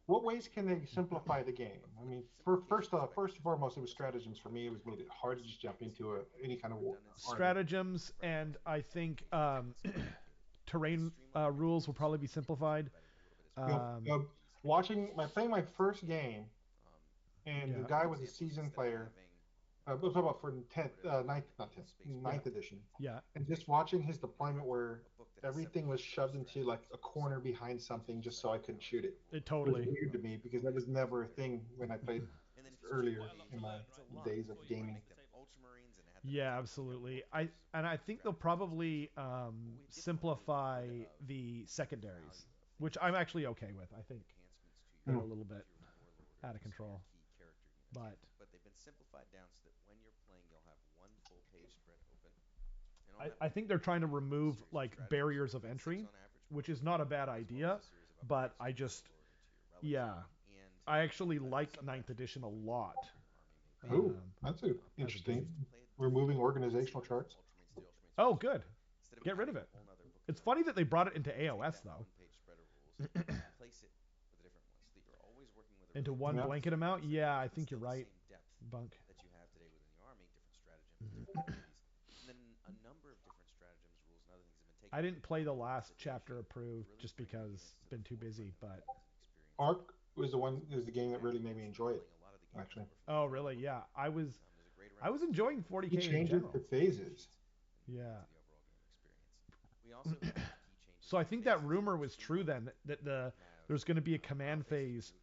What ways can they simplify the game? I mean, first and foremost, it was stratagems for me. It was made it hard to just jump into any kind of war. Stratagems, and I think terrain rules will probably be simplified. Playing my first game, and the guy was a seasoned player. We'll talk about for 9th edition. Yeah. And just watching his deployment where everything was shoved into like a corner behind something just so I couldn't shoot it. It totally. It was weird to me because that was never a thing when I played earlier in my days of gaming. Yeah, absolutely. I think they'll probably simplify the secondaries, which I'm actually okay with. I think they're a little bit out of control. But they've been simplified down so that when you're playing, you'll have one full page spread open. I think they're trying to remove like barriers of entry, which is not a bad idea, but I actually like 9th edition a lot. Oh, that's interesting. Removing organizational charts. Oh, good. Get rid of it. It's funny that they brought it into AOS though. Into one blanket amount? Yeah, I think you're right. Bunk. That you have today within the army, different stratagems, and then a number of different stratagems, rules, and other things have been taken. I didn't play the last chapter approved just because it's been too busy, but Arc was the game that really made me enjoy it. Actually. Oh, really? Yeah, I was enjoying 40K. He changed it to phases. Yeah. So I think that rumor was true then, that there's going to be a command phase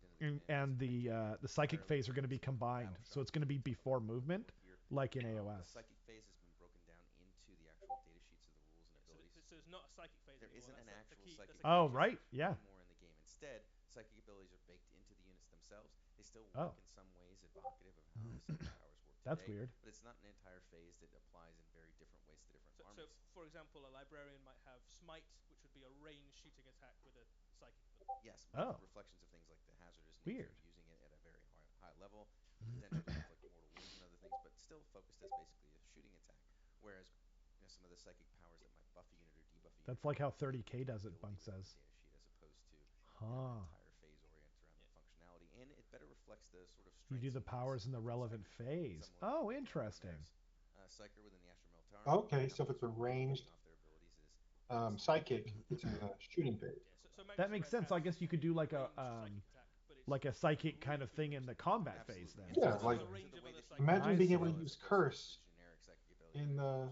and the psychic phase are going to be combined. So it's going to be before movement, like in AOS. The psychic phase has been broken down into the actual data sheets of the rules and abilities. So it's not a psychic phase. There isn't an actual psychic. Oh, right. Yeah. More in the game. Instead, psychic abilities are baked into the units themselves. They still work in some ways evocative of how the psychic powers work. That's weird. But it's not an entire phase that applies in very different ways to different armies. So, for example, a librarian might have smite, which would be a ranged shooting attack with a psychic ability. Yes. Reflections of things like the hazardous nature of using it at a very high level, potential to inflict mortal wounds and other things, but still focused as basically a shooting attack. Whereas some of the psychic powers that might buff a unit or debuff a unit. That's like how 30K does it, Bunk says. As opposed to an entire phase oriented around the functionality, and it better reflects the sort of strengths. You do the powers in the relevant phase. Oh, interesting. Psyker within the Astro Military. Okay, so if it's a ranged psychic, it's in the shooting phase. That makes sense. I guess you could do like a psychic kind of thing in the combat phase then. Yeah, like imagine being able to use curse in the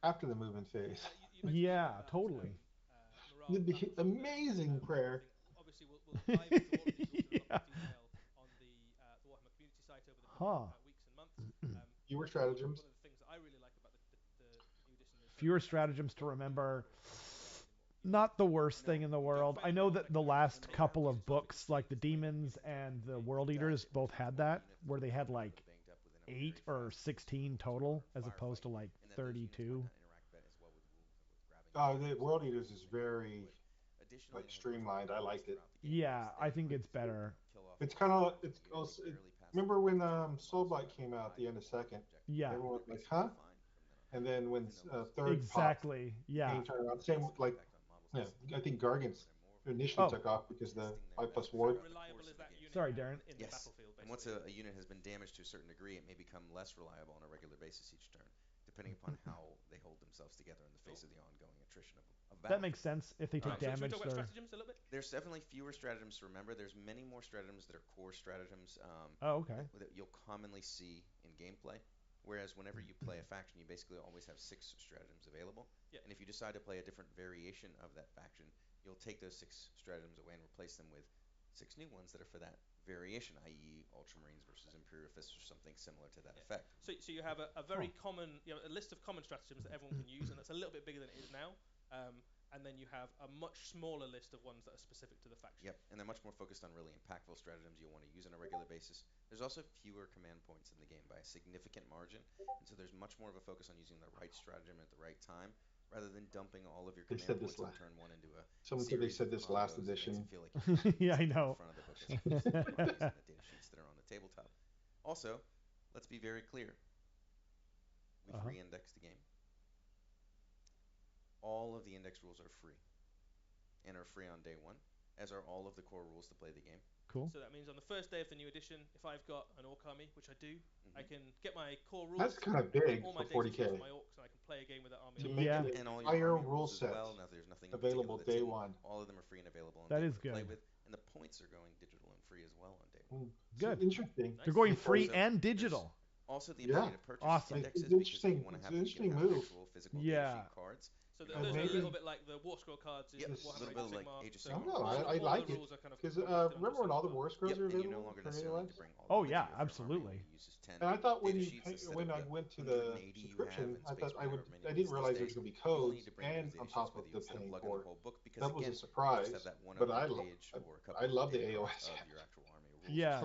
after the movement phase. Yeah, totally. It'd be amazing prayer. Obviously, we'll dive into all of these detail on the Warhammer community site over the coming weeks and months. Fewer stratagems. One of the things that I really like about the new edition is fewer stratagems to remember. Not the worst thing in the world. I know that the last couple of books, like the Demons and the World Eaters, both had that, where they had like 8 or 16 total, as opposed to like 32. The World Eaters is very streamlined. I liked it. Yeah, I think it's better. It's kind of remember when Soulblight came out at the end of second? Yeah. Everyone was like, huh? And then when third exactly, yeah. Same like. Yeah, I think Gargants initially took off because the 5+ ward. Sorry, Darren. Yes. And once a unit has been damaged to a certain degree, it may become less reliable on a regular basis each turn, depending upon how they hold themselves together in the face of the ongoing attrition of battle. That makes sense if they take damage. So should we talk about stratagems a little bit? There's definitely fewer stratagems to remember. There's many more stratagems that are core stratagems. Okay. That you'll commonly see in gameplay. Whereas whenever you play a faction, you basically always have 6 stratagems available. Yeah. And if you decide to play a different variation of that faction, you'll take those 6 stratagems away and replace them with 6 new ones that are for that variation, i.e. Ultramarines versus Imperial Fists or something similar to that effect. So you have a very common, a list of common stratagems that everyone can use, and that's a little bit bigger than it is now. and then you have a much smaller list of ones that are specific to the faction. Yep, and they're much more focused on really impactful stratagems you want to use on a regular basis. There's also fewer command points in the game by a significant margin, and so there's much more of a focus on using the right stratagem at the right time, rather than dumping all of your command points on turn one into a Someone said they said this last edition. Like yeah, I know. In front of the book the data sheets that are on the tabletop. Also, let's be very clear. We free index the game. All of the index rules are free, and are free on day one, as are all of the core rules to play the game. Cool. So that means on the first day of the new edition, if I've got an orc army, which I do, I can get my core rules. That's kind of big all my for 40K. My orcs, and I can play a game with that army. To make an entire rule set available day one. All of them are free and available on that day is one to good. play with, and the points are going digital and free as well on day one. Good. So interesting. They're going free and digital. Also, the ability to purchase indexes because you want to have actual physical data sheet cards. So those are a little bit like the War Scroll cards in Warhammer Age of Sigmar. Age of Sigmar. I like it. Because remember when all the War Scrolls are available? Oh yeah, absolutely. And I thought when I went to the subscription, I didn't realize there was going to be codes and on top of the paying for. That was a surprise. But I love the AOS. Yeah.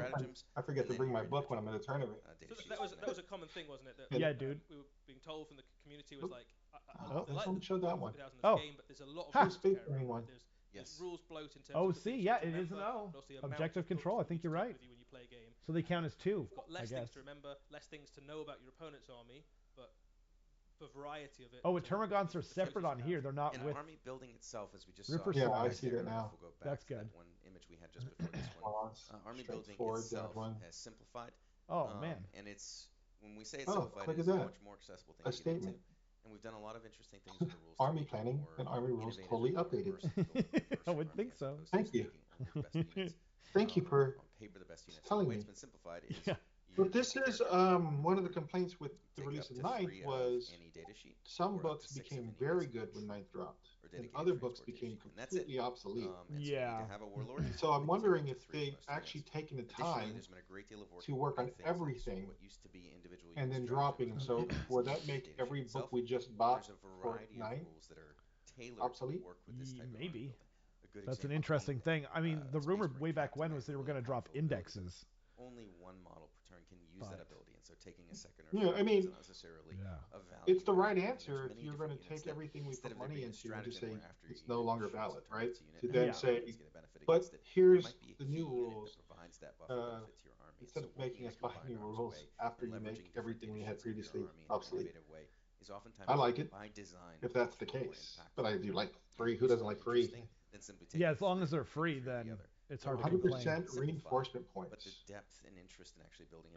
I forget to bring my book when I'm in a tournament. So that was a common thing, wasn't it? Yeah, dude. We were being told from the community was like, someone showed that one. Game, but there's a lot of rules to carry. There's rules bloat in terms of see, yeah, it is an O. Objective control. I think you're right. When you play a game. So they count as 2. You've got less things to remember, less things to know about your opponent's army, but the variety of it. Oh, Termagants are separate on here. They're not with. Army building itself, as we just Ripper saw. Yeah, I see that now. We'll go back That's to good. That one image we had just before this one. Army building itself has simplified. Oh man. And it's when we say it's simplified, it's a much more accessible thing to get into. And we've done a lot of interesting things with the rules. Army planning and army rules totally updated. I would think so. Thank you. Thank you for telling me. It's been simplified. But this is one of the complaints with the release of Ninth was some books became very good when Ninth dropped, and other books became completely obsolete. Yeah. So I'm wondering if they've actually taken the time to work on everything and then dropping them. So would that make every book we just bought for Ninth obsolete? Maybe. That's an interesting thing. I mean, the rumor way back when was they were going to drop indexes. Only one model per turn can use that ability, and so taking a second or I mean, not necessarily a value. It's the right answer if you're going to take everything we put money into and just say it's no longer valid, right? To then say, but here's the new rules. Instead of making us buy new rules after you make everything we had previously obsolete. I like it if that's the case, but I do like free. Who doesn't like free? Yeah, as long as they're free, then it's hard to complain. 100% reinforcement points. But the depth and interest in actually building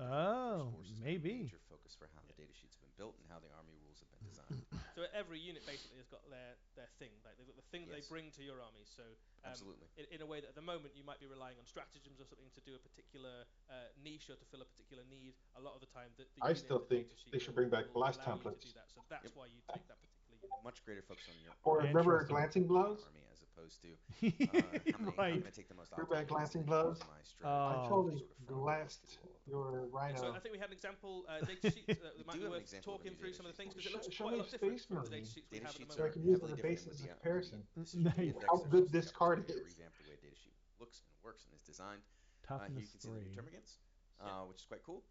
maybe major focus for how the data sheets have been built and how the army rules have been designed. So every unit basically has got their thing. Like they've got the thing that they bring to your army. So absolutely, in a way that at the moment you might be relying on stratagems or something to do a particular niche or to fill a particular need. A lot of the time, I still think they should bring back blast templates. So that's why you take that particular unit. Much greater focus on your. Or remember glancing blows? As opposed to how many take the most. Bring back glancing blows. I totally glanced your rhino. So I think we had an example data sheet that might be worth talking through some of the things because it looks quite a lot different from the data sheets we have at the moment. So I can use it as a basis of comparison. How good this card is. Revamp the way data sheet looks and works and is designed. Toughness here you can see the Termagants, which is quite cool.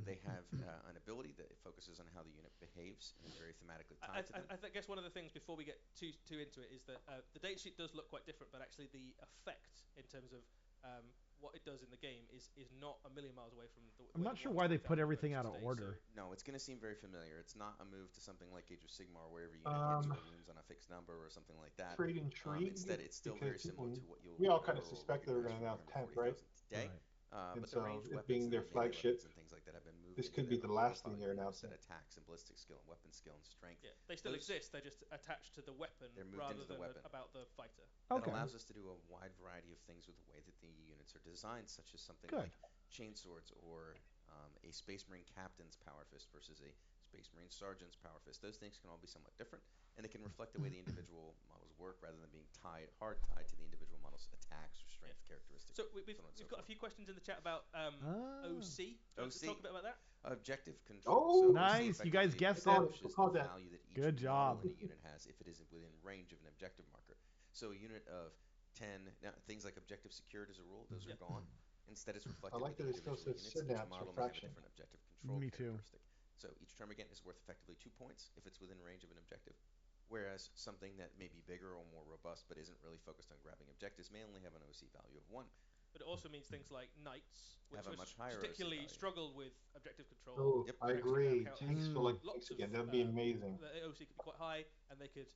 They have an ability that focuses on how the unit behaves and is very thematically tied to them. I guess one of the things before we get too into it is that the data sheet does look quite different, but actually the effect in terms of what it does in the game is not a million miles away from the I'm not sure why they put everything out of order. No, it's going to seem very familiar. It's not a move to something like Age of Sigmar where every unit hits or wounds on a fixed number or something like that. Create intrigue. Instead, it's still very similar to what you'll. We all kind of suspect they were going to announce 10th, right? Today. And but so it being their flagship, and things like that have been moved. This could be the last thing they're announcing. Attacks and ballistic skill and weapon skill and strength. Yeah, they still exist. They're just attached to the weapon rather than about the fighter. That allows us to do a wide variety of things with the way that the units are designed, such as something like chainswords or a Space Marine captain's power fist versus a Space Marine Sergeants, Power Fist, those things can all be somewhat different, and they can reflect the way the individual models work rather than being hard tied to the individual model's attacks or strength characteristics. So we've got a few questions in the chat about OC. Do you want to talk a bit about that? Objective control. So nice, you guys guessed it. The value that each model in a unit has if it is within range of an objective marker. So a unit of 10, now things like objective secured as a rule, those are gone. Instead, it's reflected with the individual units. Each model may have a different objective control characteristic. So each termagant is worth effectively 2 points if it's within range of an objective. Whereas something that may be bigger or more robust but isn't really focused on grabbing objectives may only have an OC value of 1. But it also means things like knights, which have a much higher particularly struggle with objective control. Oh, I agree. Tanks for like tanks again, that'd be amazing. The OC could be quite high, and they could,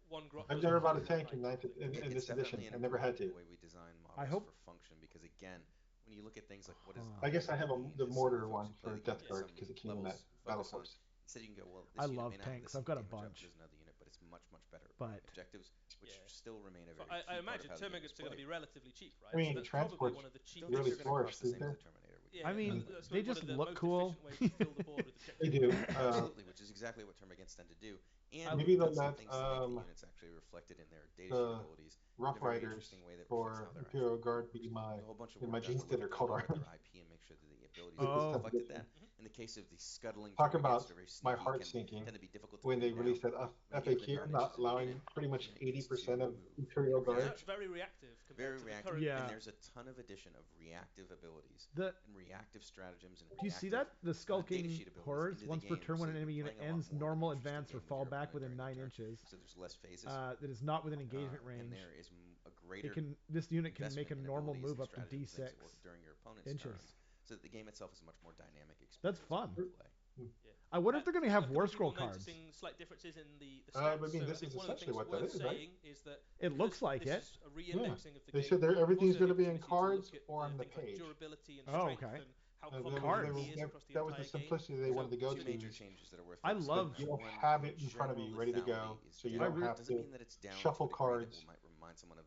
one grot. I've never bought a tank in this edition. I never had to. The way we design models for function, because again, when you look at things like what is, I guess I have the mortar one for Death Guard because it came in that Battle Force. Instead, you can go, well, this I unit love may not have tanks. the I've got a same damage bunch. as another unit, but it's much better But objectives, which still remain a very I key imagine part of how the game termagants is are going to played. be relatively cheap, right? I mean, so transport's one of the really flourished, the same isn't as the Terminator. I mean, that's they one just of the look most cool. efficient ways to fill the board with They objectives. do. Absolutely, which is exactly what termagants tend to do. And Maybe they'll some let things to make the units actually reflected in their data sheet abilities. Rough Riders for Imperial Guard be my jeans that are called their IP and make sure that the abilities reflected that. In the case of the scuttling, talk about my heart sinking when they released that FAQ not allowing pretty much 80% of Imperial Guard. That's very reactive. Very reactive. Yeah. And there's a ton of addition of reactive abilities and reactive stratagems. And do you see that? The skulking horrors, once per turn when an enemy unit ends normal, advance, or fall back within 9 inches. So there's less phases. That is not within engagement range. And there is a greater this unit can make a normal move up to D6 during your opponent's inches. turn. So that the game itself is a much more dynamic experience. That's fun. To play. Yeah. I wonder if they're going to have War Scroll cards. Slight differences in the stats. I mean, this is essentially what that is, right? Is that it looks like it. Is a re-indexing of the they game. said everything's going to be in cards or on the page. Like durability and strength and how cards. That was the simplicity they wanted to go to. Major changes that are worth I love. You'll have it in front of you, ready to go, so you don't have to shuffle cards.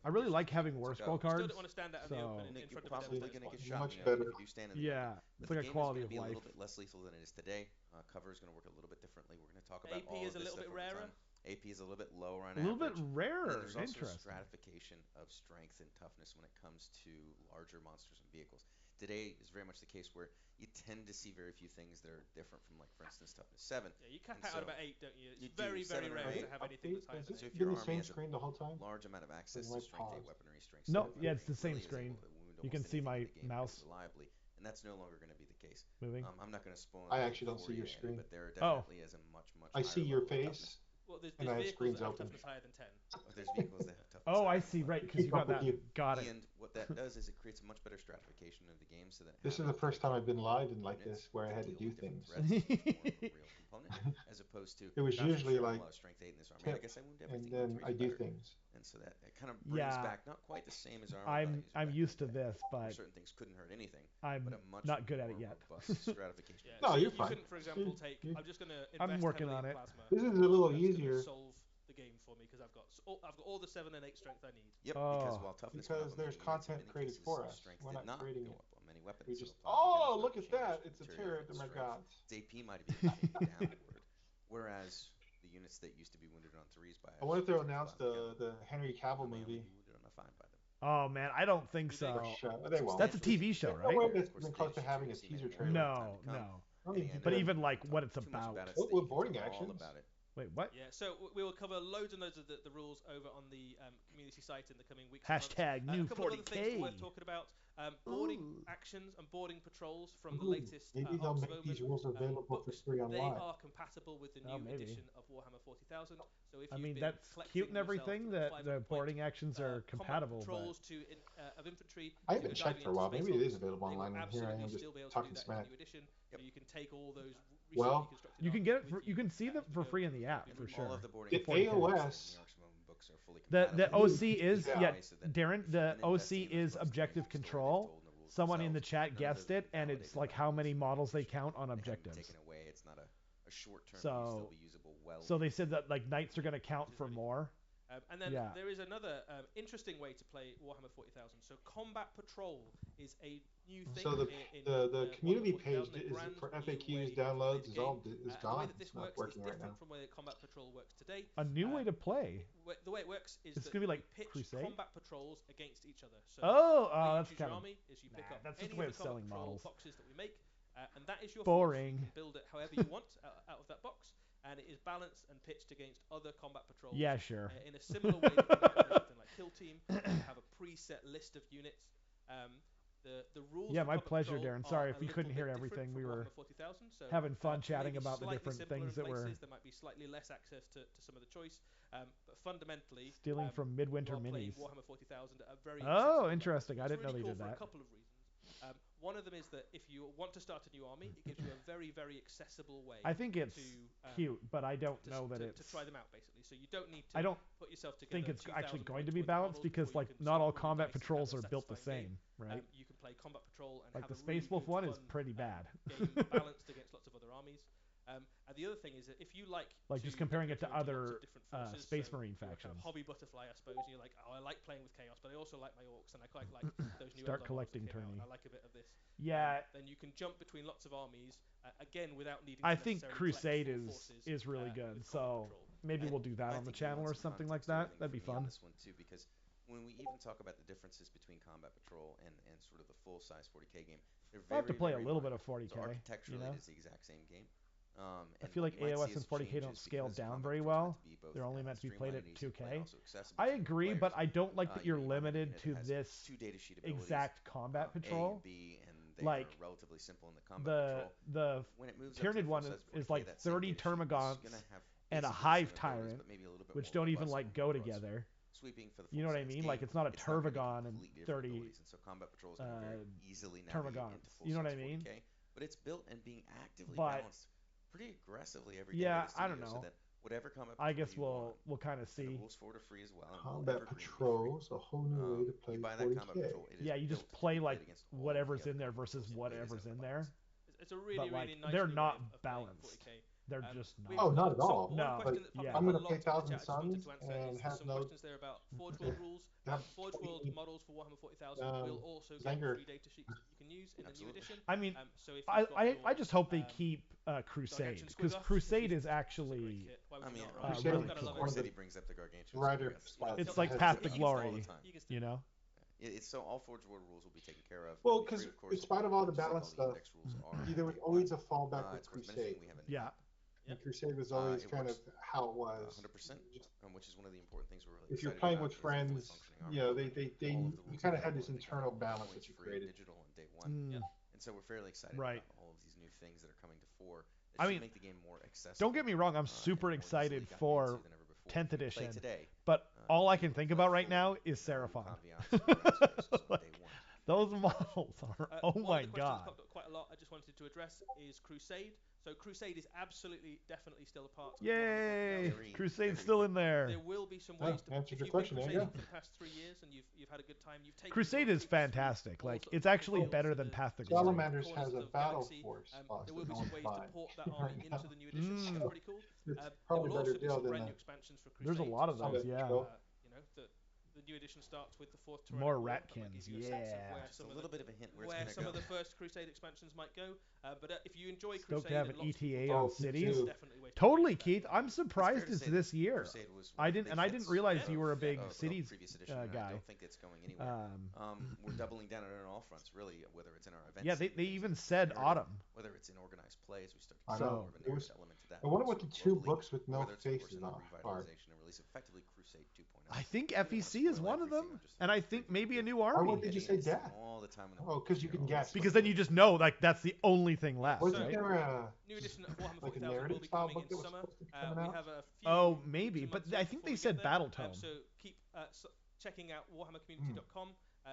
I really like having War Scroll cards. Still don't want to stand out in the open in front of probably going to get shot. Much better. If you stand in the yeah, it's like a quality of life. A little bit less lethal than it is today. Cover is going to work a little bit differently. We're going to talk about AP is a little bit rarer. AP is a little bit lower on average. A little bit rarer. There's also stratification of strength and toughness when it comes to larger monsters and vehicles. Today is very much the case where you tend to see very few things that are different from, like, for instance, toughness 7. Yeah, you cap out at about 8, don't you? It's very rare to have anything that's higher than 8. So if your army has a large amount of access to strength 8 weaponry, strength 7, no, yeah, it's the same screen. You can see my mouse reliably, and that's no longer going to be the case. Moving. I'm not going to spoil. I actually don't see your screen, but there definitely is a much. I see your face. Well, there's and I have screens that have open. toughness higher than 10. There's vehicles that have toughness. Oh, I see. Right, because you got that. Got it. And what that does is it creates a much better stratification of the game, so that this is the first time I've been live in like this, where I had to do things. As opposed to it was usually like strength 8 in this army. I guess I wound everything. And then I do things. And so that it kind of brings back not quite the same as army. I'm used to this, but certain things couldn't hurt anything. I'm not good at it yet. Stratification. No, you're fine. For example, take. I'm just going to. I'm working on it. This is a little easier. Solve the game for me because I've got all the 7 and 8 strength I need. Yep. Because while toughness. Because there's content created for us. We're not creating it. Many weapons. We just. Oh, look at that! It's a turret. Oh my God. Its AP might be downward, whereas the units that used to be wounded on 3s by. I wonder if they'll announce the Henry Cavill movie. Oh man, I don't think so. They won't. That's a TV show, right? No way that's been close to having a teaser trailer. No. But even like what it's about. What boarding actions? Wait, what? Yeah, so we will cover loads and loads of the rules over on the community site in the coming weeks. Hashtag new 40K. A couple of other things worth talking about. Boarding actions and boarding patrols from the latest maybe they'll make these rules available for free online. They are compatible with the new edition of Warhammer 40,000. So if that's cute and everything that the boarding actions are compatible. Patrols of infantry. I haven't checked for a while. Maybe it is available online. And here I am just talking smack. You can take all those. Well, you can get it. You can see them for free in the app for sure. The AOS. The OC is Darren. The OC is objective control. Someone in the chat guessed it, and it's like how many models they count on objectives. It's not a short term. So they said that like knights are going to count for more. And then there is another interesting way to play Warhammer 40,000. So Combat Patrol is a new thing. So the community page for FAQs, downloads is gone. The way that this works is different from the way Combat Patrol works today. A new way to play. The way it works is it's gonna be like pitch Crusade? combat patrols against each other. So that's kind of. Army is you pick up that's any just a way of of the selling Combat Patrol models. boxes that we make, and that is your boring. Force. You can build it however you want out of that box. And it is balanced and pitched against other combat patrols. Yeah, sure. In a similar way that you might play something like Kill Team, you have a preset list of units. The rules. Yeah, my pleasure, Darren. Sorry if you couldn't hear everything. We were 40,000, so having fun chatting about the different things that were. There might be slightly less access to some of the choice, but fundamentally, stealing from Midwinter Minis. Warhammer 40,000 at a very interesting. I didn't know they did that. For a couple of reasons. One of them is that if you want to start a new army, it gives you a very, very accessible way. I think it's cute, but I don't know that it's to try them out basically. So you don't need to. I don't put yourself together. think it's actually going to be balanced because like not all combat patrols are built the same, right? You can play combat patrol and like have the Space Wolf one is pretty bad. Game balanced against lots of other armies. And the other thing is that if you like just comparing it to other Space Marine factions. Hobby Butterfly, I suppose, and you're like, I like playing with Chaos, but I also like my Orcs, and I quite like those new Start collecting tourney. I like a bit of this. Yeah. Then you can jump between lots of armies again without needing. I think Crusade is really good, so maybe we'll do that on the channel or something like that. That'd be fun. This one too, because when we even talk about the differences between Combat Patrol and sort of the full size 40k game, they're very, I'll have to play a little bit of 40k. So architecturally, it's the exact same game. I feel like AOS and 40k don't scale down very well. They're only meant to be played at 2k. I agree, but I don't like that you're limited to this exact combat patrol. Like relatively simple in the combat the Tyranid one is like 30 Termagants and a Hive Tyrant, which don't even like go together. You know what I mean? Like it's not a Tervagon and 30 Termagants. You know what I mean? But it's built and being actively balanced pretty aggressively every day. Yeah, I don't know. So that whatever combat I guess we'll kind of see. The rules for it are free as well. Combat Patrol is a whole new way to play 40k. Yeah, you just play like whatever's in there versus whatever's in there. It's a really, really nice. They're not balanced. They're just not. Oh, not at all. No, but I'm going to play Thousand Suns and have some no. questions there about Forge World rules. Forge World models for Warhammer 40,000 will also get free data sheets that you can use in the new edition. I mean, so if I just hope they keep Crusade, because Crusade is actually. Crusade brings up the Gargantuan. It's like Path to Glory, you know. It's so all Forge World rules will be taken care of. Well, because in spite of all the balance stuff, there was always a fallback with Crusade. Yeah. And Crusade was always kind of how it was. 100%, which is one of the important things we're really. If you're playing with friends, you know, you kind of had this internal balance that you created. Digital on day one, and so we're fairly excited about all of these new things that are coming to fore. I mean, make the game more accessible. Don't get me wrong, I'm super excited for 10th edition, but all I can think about right now is Seraphon. Those models are, oh my god. Popped up quite a lot. I just wanted to address is Crusade. So Crusade is absolutely, definitely still a part. Yay! Crusade's still in there. There will be some ways to answer your question. For the past 3 years and you've had a good time. You've taken Crusade is fantastic. Like it's actually better than Path to Glory. Salamanders has a battle force. There will be some ways to port that army into the new edition. It's pretty cool. It's probably there will also better be deal some than brand new expansions for Crusade. There's a lot of those, yeah. You know, the new edition starts with the 4th Tyranid. More Ratkins, yeah. Just a little bit of a hint where some of the first Crusade expansions might go. But if you enjoy Crusade, stoked to have an ETA on cities. Definitely totally, Keith. I'm surprised it's this year. I didn't realize you were a big cities guy. I don't think it's going anywhere. We're doubling down on it on all fronts, really. Whether it's in our events. Yeah, they even said autumn. Whether it's in organized play, as we start to see more of an element to that. I wonder what the two books with no faces are. Effectively Crusade 2.0. I think FEC is one of them, and I think maybe a new army. Why did you say that? Oh, because you can guess. Because then you just know, like, that's the only thing left. Wasn't there a new edition of Warhammer like a 40,000 narrative will be style coming book in that was summer. supposed to be coming out? We have a few maybe, but I think they said Battletome. So keep checking out warhammercommunity.com.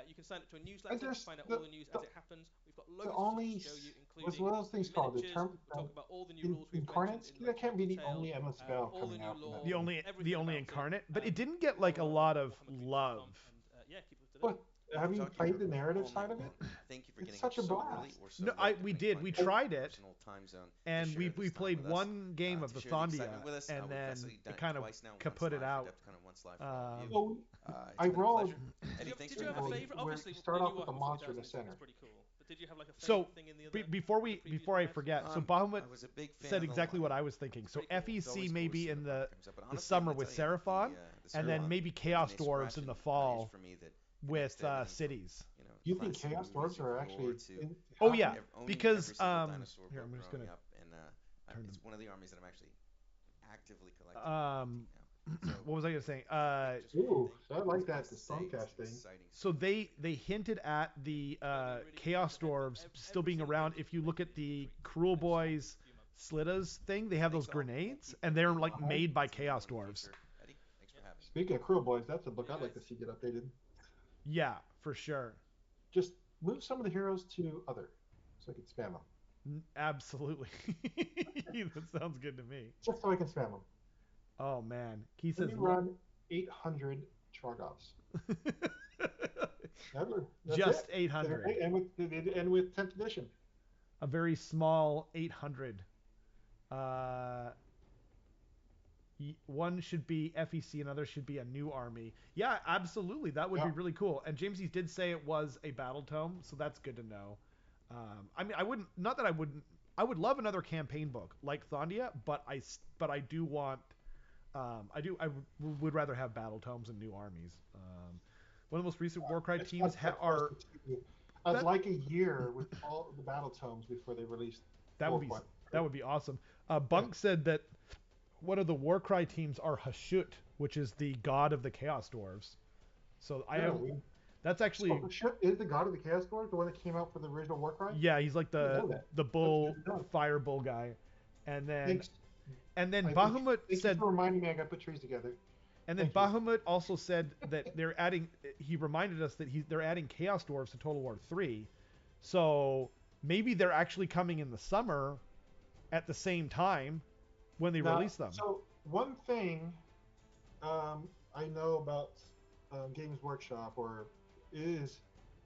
You can sign up to a newsletter to find out all the news as it happens. We've got loads to show you, including what's one of those things called the term talk about all the new rules we've incarnates. That can't be the only endless spell coming out. The only incarnate, but it didn't get like a lot of love. Have you played the narrative side of it? Thank you for it's getting such a so blast. early or so no, we did. We tried it, and we played one game of the Thondia, and then it kind of kaputted out. Well, I rolled. Did you have a favorite? Obviously, start off with the monster in the center. Pretty cool. But did you have like a favorite thing in the other? Before I forget, so Bahamut said exactly what I was thinking. So FEC maybe in the summer with Seraphon, and then maybe Chaos Dwarves in the fall with cities. You think Chaos Dwarves are actually? Oh yeah, because here I'm just gonna. It's one of the armies that I'm actually actively collecting. What was I gonna say? Ooh, I like that, the Stormcast thing. So they hinted at the Chaos Dwarves still being around. If you look at the Cruel Boys Slittas thing, they have those grenades, and they're like made by Chaos Dwarves. Speaking of Cruel Boys, that's a book I'd like to see get updated. Yeah, for sure. Just move some of the heroes to other, so I can spam them. Absolutely. That sounds good to me. Just so I can spam them. Oh man, he says run 800 Troggovs. Just 800. And with 10th edition. A very small 800. One should be FEC, another should be a new army. Yeah, absolutely, that would be really cool. And Jamesy did say it was a battle tome, so that's good to know. I mean, I would love another campaign book like Thondia, but I do want. I would rather have battle tomes and new armies. One of the most recent Warcry teams are. I'd like a year with all the battle tomes before they release. That would be awesome. Bunk said that one of the Warcry teams are Hashut, which is the god of the Chaos Dwarves. So that's actually. So Hashut is the god of the Chaos Dwarves, the one that came out for the original Warcry. Yeah, he's like the bull, fire bull guy, and then. And then Bahamut said. Thanks for reminding me, I got to put trees together. And then Bahamut also said that they're adding. He reminded us that they're adding Chaos Dwarves to Total War 3, so maybe they're actually coming in the summer, at the same time, when they release them. So one thing, I know about Games Workshop is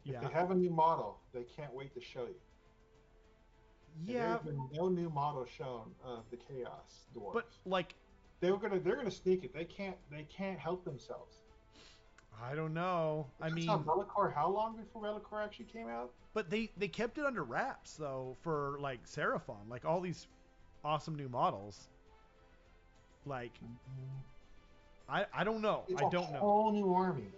if they have a new model, they can't wait to show you. Yeah, there's been no new model shown of the Chaos Dwarves. But like, they're gonna sneak it. They can't help themselves. I don't know. I mean, Relicore, how long before Relicore actually came out? But they kept it under wraps though for like Seraphon, like all these awesome new models. Like, I don't know. I don't know. It's a whole new army.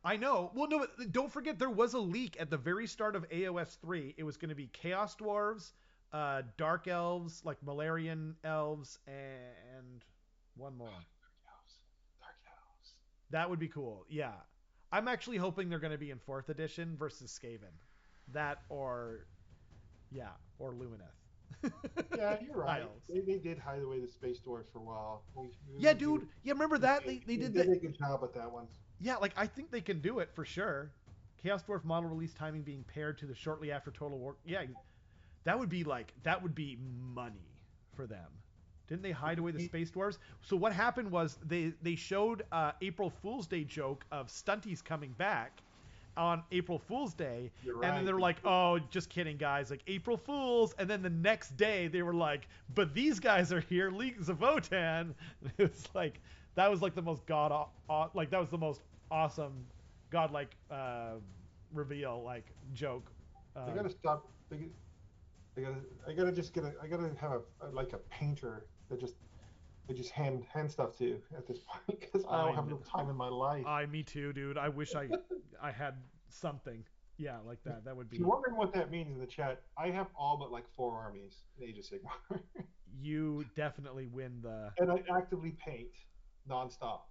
I know. Well, no, don't forget there was a leak at the very start of AOS 3. It was going to be Chaos Dwarves, Dark Elves, like Malarian Elves, and one more. Dark Elves. That would be cool. Yeah. I'm actually hoping they're going to be in 4th edition versus Skaven. That or Lumineth. Yeah, you're right. They did hide away the Space Dwarves for a while. Yeah, dude. Yeah, remember that? They did a good job with that one. Yeah, like I think they can do it for sure. Chaos Dwarf model release timing being paired to the shortly after Total War. Yeah, that would be money for them. Didn't they hide away the Space Dwarves? So what happened was they showed April Fool's Day joke of Stunties coming back on April Fool's Day, and then they're like, "Oh, just kidding, guys! Like April Fools." And then the next day they were like, "But these guys are here, League Zavotan." It's like that was like the most that was the most awesome godlike reveal, like joke. I gotta stop. I gotta have a painter that just hand stuff to you at this point because I don't have enough time in my life. Me too, dude. I wish I had something. Yeah, like that. That would be. If you're wondering what that means in the chat, I have all but like 4 armies in Age of Sigmar. You definitely win the. And I actively paint nonstop.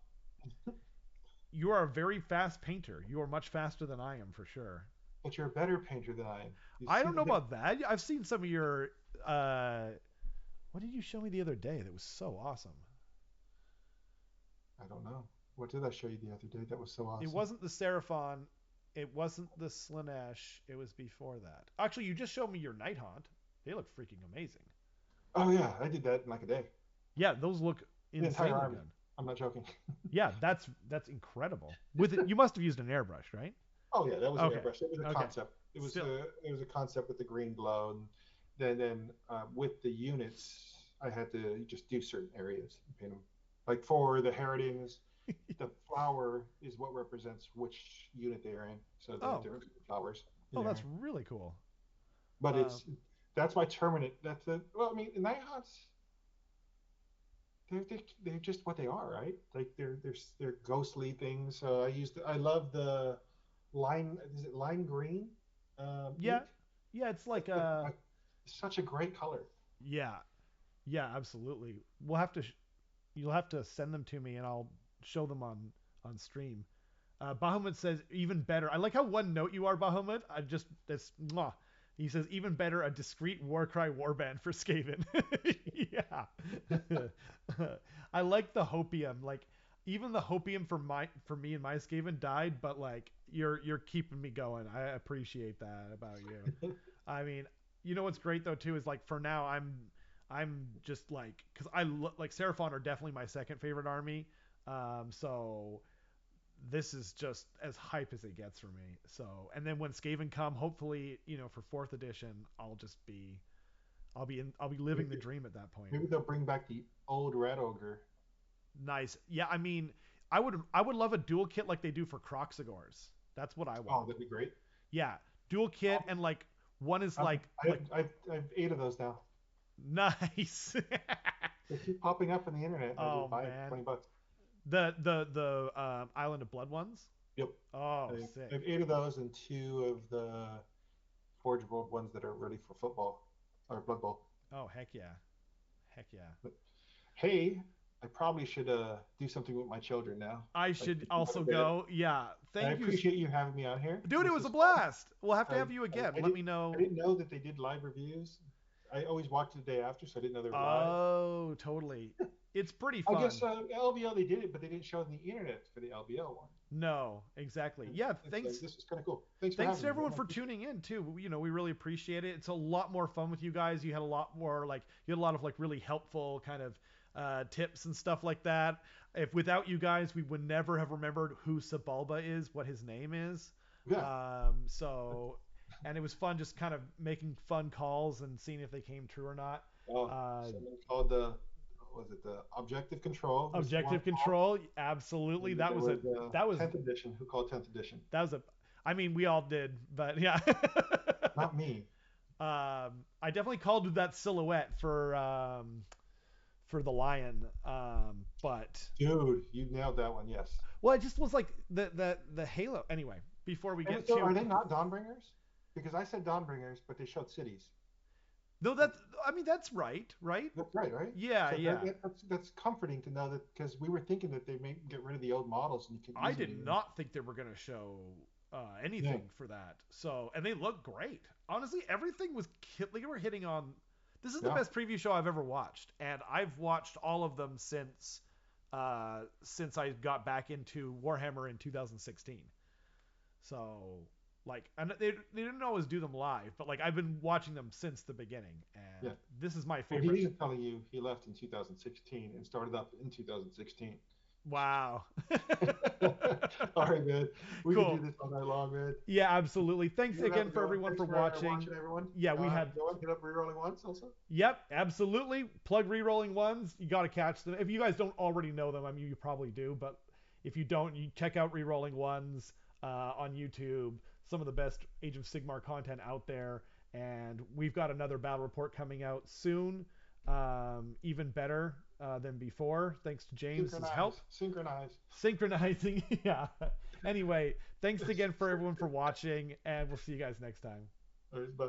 You are a very fast painter. You are much faster than I am, for sure. But you're a better painter than I am. I don't know about that. I've seen some of your. What did you show me the other day that was so awesome? I don't know. What did I show you the other day that was so awesome? It wasn't the Seraphon. It wasn't the Slaanesh. It was before that. Actually, you just showed me your Night Haunt. They look freaking amazing. Oh, yeah. I did that in like a day. Yeah, those look insanely good. I'm not joking. Yeah, that's incredible. With it, you must have used an airbrush, right? Oh yeah, that was airbrush. It was a concept. It was a concept with the green glow, and then with the units, I had to just do certain areas and paint them. Like for the Heritings, the flower is what represents which unit they're in. So they have different flowers. That's really cool. But that's my Terminate. Well, I mean, the Nighthawks, they're just what they are, right? Like they're ghostly things. So I love the lime. Is it lime green? Yeah, it's like such a great color. Yeah, absolutely. You'll have to send them to me, and I'll show them on stream. Bahamut says even better. I like how one note you are, Bahamut. He says even better, a discreet Warcry warband for Skaven. Yeah. I like the Hopium. Like even the Hopium for me and my Skaven died, but like you're keeping me going. I appreciate that about you. I mean, you know what's great though too is like for now I'm just like, because like Seraphon are definitely my second favorite army. So this is just as hype as it gets for me. So, and then when Skaven come, hopefully, for 4th edition, I'll be living the dream at that point. Maybe they'll bring back the old Red Ogre. Nice. Yeah, I mean, I would love a dual kit like they do for Croxagors. That's what I want. Oh, that'd be great. Yeah, dual kit and like one is I have 8 of those now. Nice. They keep popping up on the internet. Oh man, $20. The Island of Blood ones. Yep. Oh, sick. I have 8 of those and 2 of the Forge World ones that are ready for football or Blood Bowl. Oh heck yeah. But, hey, I probably should do something with my children now. I should also go. Yeah. I appreciate you having me on here. Dude, it was a blast. We'll have to have you again. Let me know. I didn't know that they did live reviews. I always watched the day after, so I didn't know they were live. Oh, totally. It's pretty fun. I guess LBL they did it, but they didn't show it on the internet for the LBL one. No, exactly. Yeah, thanks. This is kind of cool. Thanks to everyone for tuning in too. We really appreciate it. It's a lot more fun with you guys. You had a lot of like really helpful kind of tips and stuff like that. If without you guys, we would never have remembered who Sebulba is, what his name is. Yeah. And it was fun just kind of making fun calls and seeing if they came true or not. Someone called the Objective Control? Objective Control, absolutely. That was 10th edition. Who called 10th edition? I mean, we all did, but yeah. Not me. I definitely called that silhouette for the lion, but dude, you nailed that one. Yes. Well, it just was like the halo. Anyway, before we get are they not Dawnbringers? Because I said Dawnbringers, but they showed cities. No, that's right. That's right. Yeah, so yeah. That's comforting to know that, because we were thinking that they may get rid of the old models and you can. I did not think they were going to show anything for that. So, and they look great. Honestly, everything was they were hitting on. This is the best preview show I've ever watched, and I've watched all of them since I got back into Warhammer in 2016. So. Like, and they didn't always do them live, but like I've been watching them since the beginning, and this is my favorite. Well, he's telling you he left in 2016 and started up in 2016. Wow. All right, man. We can do this all night long, man. Yeah, absolutely. Thanks again for everyone for watching. Everyone. Yeah, we had. Hit up Rerolling Ones also. Yep, absolutely. Plug Rerolling Ones. You got to catch them. If you guys don't already know them, I mean, you probably do, but if you don't, you check out Rerolling Ones on YouTube. Some of the best Age of Sigmar content out there, and we've got another battle report coming out soon, even better than before, thanks to James's help. Synchronizing. Yeah. Anyway, thanks again for everyone for watching, and we'll see you guys next time. All right, bye.